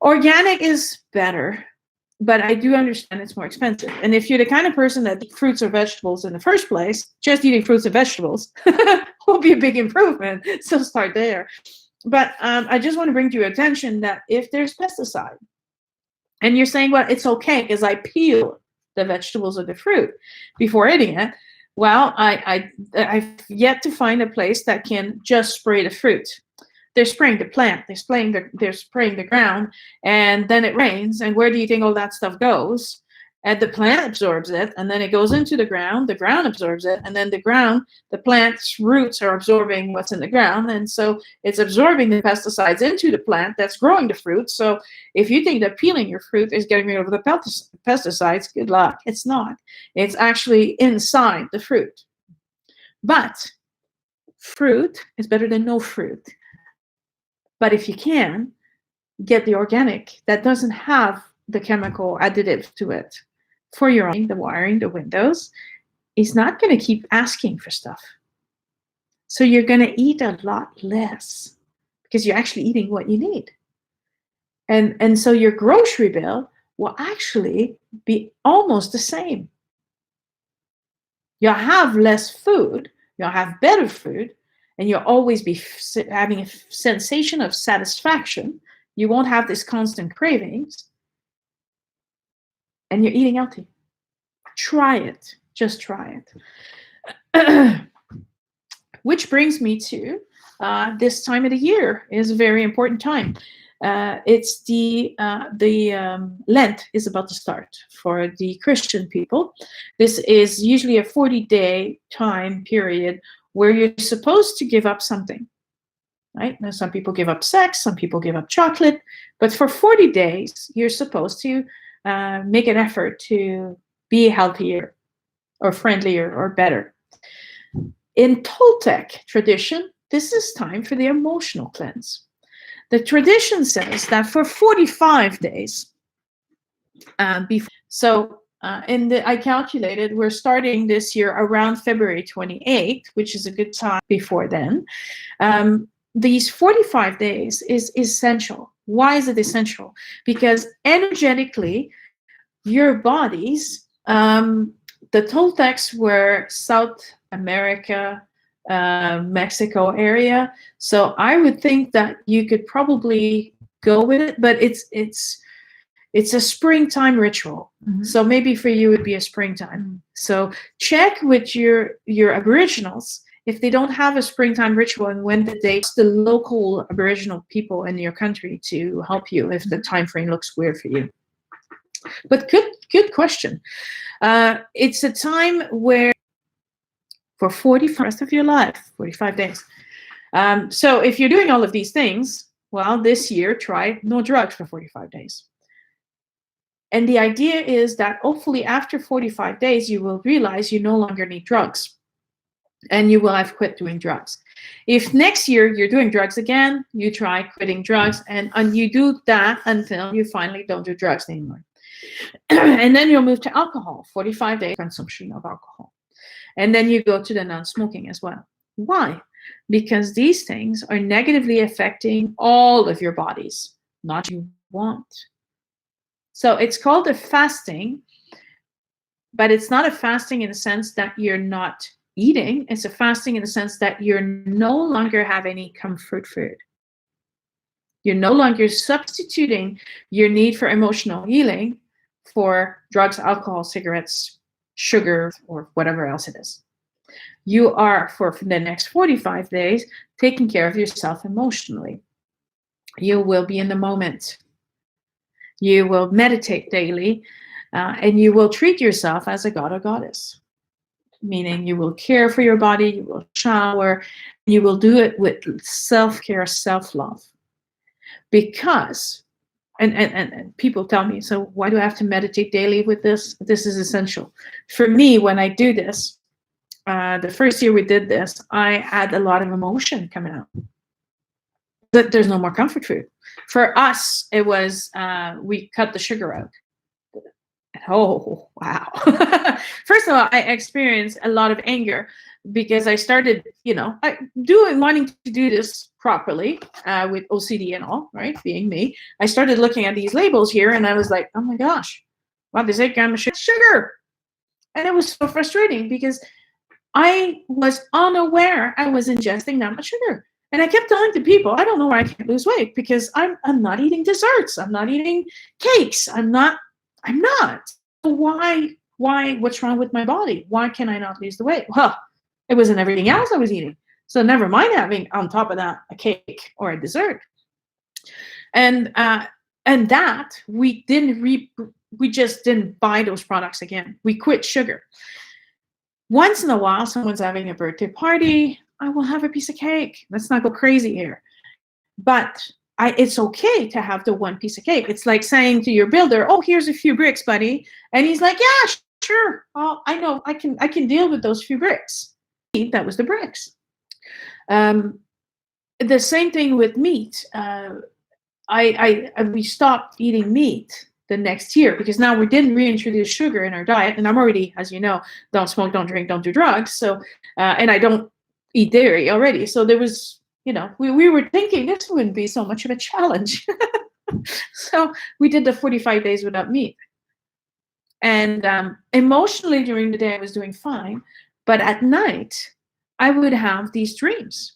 Speaker 1: Organic is better, but I do understand it's more expensive. And if you're the kind of person that eats fruits or vegetables in the first place, just eating fruits and vegetables will be a big improvement. So start there. But I just want to bring to your attention that if there's pesticide, and you're saying, well, it's okay because I peel the vegetables or the fruit before eating it. Well, I've yet to find a place that can just spray the fruit. They're spraying the plant, they're spraying the ground, and then it rains. And where do you think all that stuff goes? And the plant absorbs it, and then it goes into the ground absorbs it, and then the plant's roots are absorbing what's in the ground, and so it's absorbing the pesticides into the plant that's growing the fruit. So if you think that peeling your fruit is getting rid of the pesticides, good luck. It's not. It's actually inside the fruit. But fruit is better than no fruit. But if you can, get the organic that doesn't have the chemical additive to it. For your own, the wiring, the windows, is not going to keep asking for stuff. So you're going to eat a lot less because you're actually eating what you need. And so your grocery bill will actually be almost the same. You'll have less food, you'll have better food, and you'll always be having a sensation of satisfaction. You won't have this constant cravings. And you're eating healthy. Try it. Just try it. Which brings me to this time of the year is a very important time. It's the Lent is about to start for the Christian people. This is usually a 40-day time period where you're supposed to give up something. Right? Now, some people give up sex, some people give up chocolate, but for 40 days, you're supposed to make an effort to be healthier or friendlier or better. In Toltec tradition, this is time for the emotional cleanse. The tradition says that for 45 days, I calculated we're starting this year around February 28th, which is a good time before then. These 45 days is essential. Why is it essential? Because energetically, your bodies, the Toltecs were South America, Mexico area. So I would think that you could probably go with it, but it's a springtime ritual.
Speaker 2: Mhm.
Speaker 1: So maybe for you it would be a springtime. So check with your Aboriginals if they don't have a springtime ritual, and when did they ask the local Aboriginal people in your country to help you if the time frame looks weird for you. But good question. It's a time where for 45 rest of your life, 45 days. So if you're doing all of these things, well, this year try no drugs for 45 days. And the idea is that hopefully after 45 days, you will realize you no longer need drugs and you will have quit doing drugs. If next year you're doing drugs again, you try quitting drugs and you do that until you finally don't do drugs anymore. And then you'll move to alcohol, 45 day consumption of alcohol. And then you go to the non-smoking as well. Why? Because these things are negatively affecting all of your bodies, not you want. So it's called a fasting, but it's not a fasting in the sense that you're not eating. It's a fasting in the sense that you're no longer have any comfort food. You're no longer substituting your need for emotional healing for drugs, alcohol, cigarettes, sugar, or whatever else it is. You are, for the next 45 days, taking care of yourself emotionally. You will be in the moment. You will meditate daily, and you will treat yourself as a god or goddess, meaning you will care for your body, you will shower, you will do it with self-care, self-love. Because, and people tell me, so why do I have to meditate daily with this? This is essential. For me, when I do this, the first year we did this, I had a lot of emotion coming out. But there's no more comfort food. For us, it was, we cut the sugar out. Oh, wow. First of all, I experienced a lot of anger because I started, wanting to do this properly with OCD and all, right? Being me. I started looking at these labels here and I was like, oh my gosh, wow, there's 8 grams of sugar. And it was so frustrating because I was unaware I was ingesting that much sugar. And I kept telling the people, I don't know why I can't lose weight because I'm not eating desserts. I'm not eating cakes. I'm not. Why, what's wrong with my body? Why can I not lose the weight? Well, it wasn't everything else I was eating. So never mind having on top of that a cake or a dessert. And that we just didn't buy those products again. We quit sugar. Once in a while, someone's having a birthday party, I will have a piece of cake. Let's not go crazy here. But it's okay to have the one piece of cake. It's like saying to your builder, oh, here's a few bricks, buddy. And he's like, yeah, sure. Oh, I know. I can deal with those few bricks. That was the bricks. The same thing with meat. We stopped eating meat the next year because now we didn't reintroduce sugar in our diet. And I'm already, as you know, don't smoke, don't drink, don't do drugs. So, and I don't eat dairy already. So there was, we were thinking this wouldn't be so much of a challenge. So we did the 45 days without meat. And emotionally during the day, I was doing fine. But at night, I would have these dreams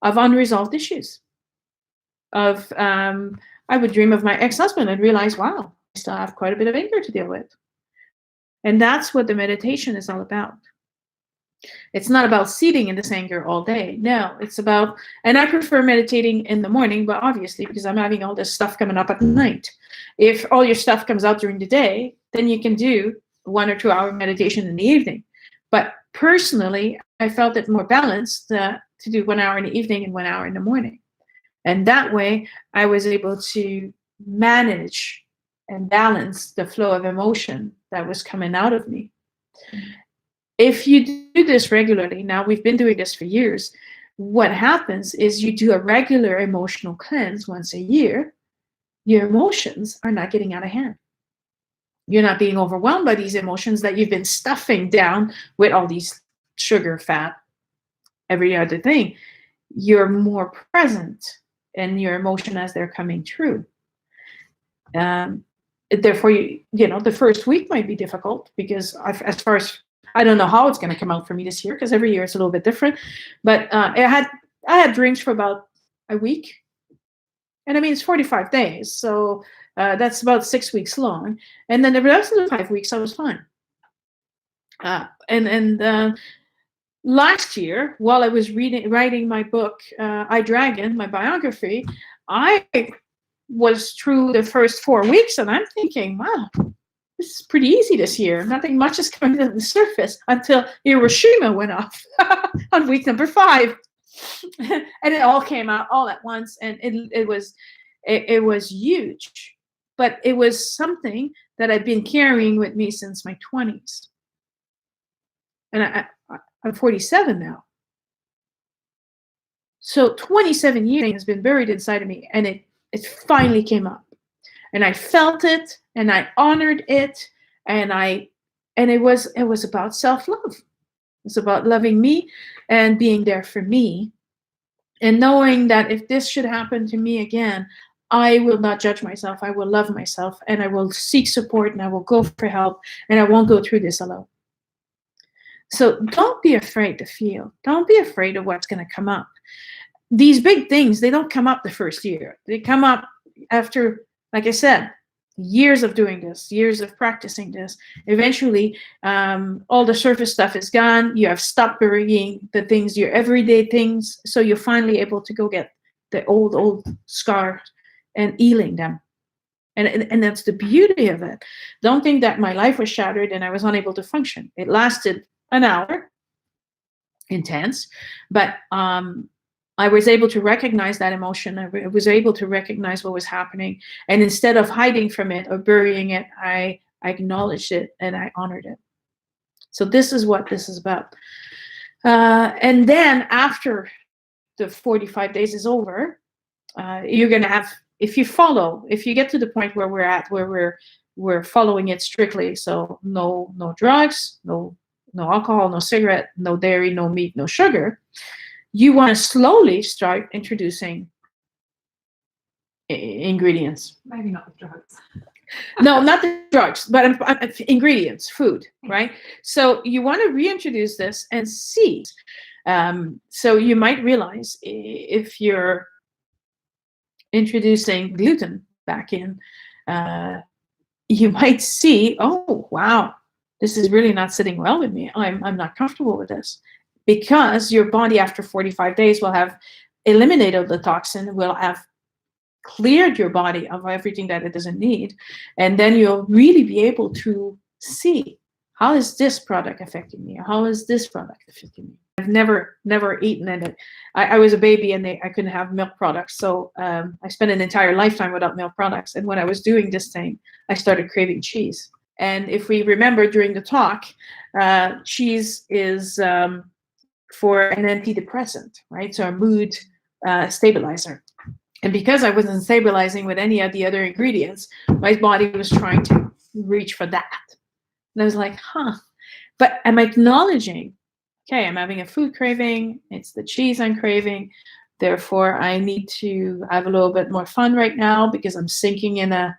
Speaker 1: of unresolved issues. I would dream of my ex-husband and realize, wow, I still have quite a bit of anger to deal with. And that's what the meditation is all about. It's not about sitting in this anger all day. No, it's about, and I prefer meditating in the morning, but obviously because I'm having all this stuff coming up at night. If all your stuff comes out during the day, then you can do 1 or 2 hour meditation in the evening. But personally, I felt it more balanced to do 1 hour in the evening and 1 hour in the morning. And that way I was able to manage and balance the flow of emotion that was coming out of me. If you do this regularly, now we've been doing this for years, what happens is you do a regular emotional cleanse once a year, your emotions are not getting out of hand. You're not being overwhelmed by these emotions that you've been stuffing down with all these sugar, fat, every other thing. You're more present in your emotion as they're coming through. Therefore, the first week might be difficult because as far as I don't know how it's going to come out for me this year, because every year it's a little bit different. But I had drinks for about a week, and I mean it's 45 days, so that's about 6 weeks long. And then the rest of the 5 weeks I was fine. And last year, while I was writing my book, I Dragon, my biography, I was through the first 4 weeks, and I'm thinking, wow, this is pretty easy this year. Nothing much is coming to the surface until Hiroshima went off on week number 5. And it all came out all at once, and it was huge. But it was something that I've been carrying with me since my 20s. And I'm 47 now. So 27 years has been buried inside of me, and it finally came up. And I felt it, and I honored it, and it was about self-love. It's about loving me and being there for me, and knowing that if this should happen to me again, I will not judge myself. I will love myself, and I will seek support, and I will go for help, and I won't go through this alone. So don't be afraid to feel. Don't be afraid of what's going to come up. These big things, they don't come up the first year. They come up after, like I said, years of doing this, years of practicing this. Eventually, all the surface stuff is gone. You have stopped burying the things, your everyday things. So you're finally able to go get the old scars and healing them. And that's the beauty of it. Don't think that my life was shattered and I was unable to function. It lasted an hour, intense, but I was able to recognize that emotion. I was able to recognize what was happening. And instead of hiding from it or burying it, I acknowledged it and I honored it. So this is what this is about. And then after the 45 days is over, you're going to have, if you get to the point where we're at, where we're following it strictly, so no drugs, no alcohol, no cigarette, no dairy, no meat, no sugar, you want to slowly start introducing ingredients.
Speaker 2: Maybe not the drugs.
Speaker 1: No, not the drugs, but ingredients, food, right? So you want to reintroduce this and see. So you might realize if you're introducing gluten back in, you might see, oh, wow, this is really not sitting well with me. I'm not comfortable with this. Because your body after 45 days will have eliminated the toxin, will have cleared your body of everything that it doesn't need. And then you'll really be able to see, how is this product affecting me? How is this product affecting me? I've never eaten it. I was a baby and I couldn't have milk products. So I spent an entire lifetime without milk products. And when I was doing this thing, I started craving cheese. And if we remember during the talk, cheese is for an antidepressant, right? So a mood stabilizer. And because I wasn't stabilizing with any of the other ingredients, my body was trying to reach for that. And I was like, but I'm acknowledging, okay, I'm having a food craving. It's the cheese I'm craving. Therefore, I need to have a little bit more fun right now because I'm sinking in I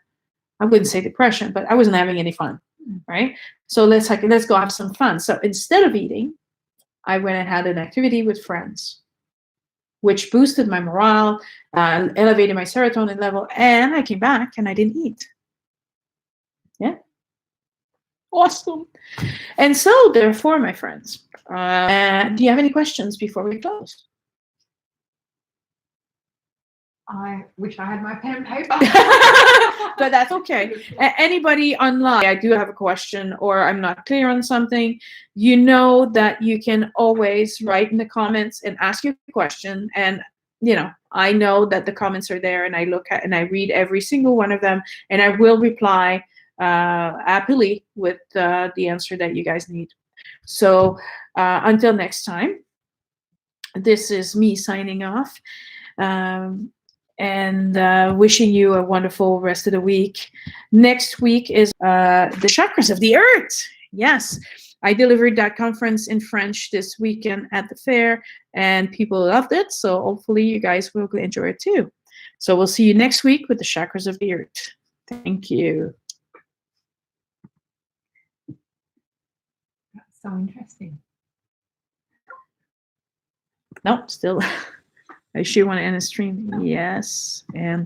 Speaker 1: wouldn't say depression, but I wasn't having any fun, right? So let's go have some fun. So instead of eating, I went and had an activity with friends, which boosted my morale, elevated my serotonin level, and I came back and I didn't eat. Yeah. Awesome. And so, therefore, my friends, do you have any questions before we close?
Speaker 2: I wish I had my pen and paper.
Speaker 1: But that's okay. Anybody online, I do have a question or I'm not clear on something, you know that you can always write in the comments and ask your question. And, I know that the comments are there and I look at and I read every single one of them and I will reply happily with the answer that you guys need. So until next time, this is me signing off. And wishing you a wonderful rest of the week. Next week is the chakras of the earth. Yes, I delivered that conference in French this weekend at the fair, and people loved it. So hopefully you guys will enjoy it too. So we'll see you next week with the chakras of the earth. Thank you.
Speaker 2: So interesting.
Speaker 1: Nope, still. I sure want to end the stream. Yes, and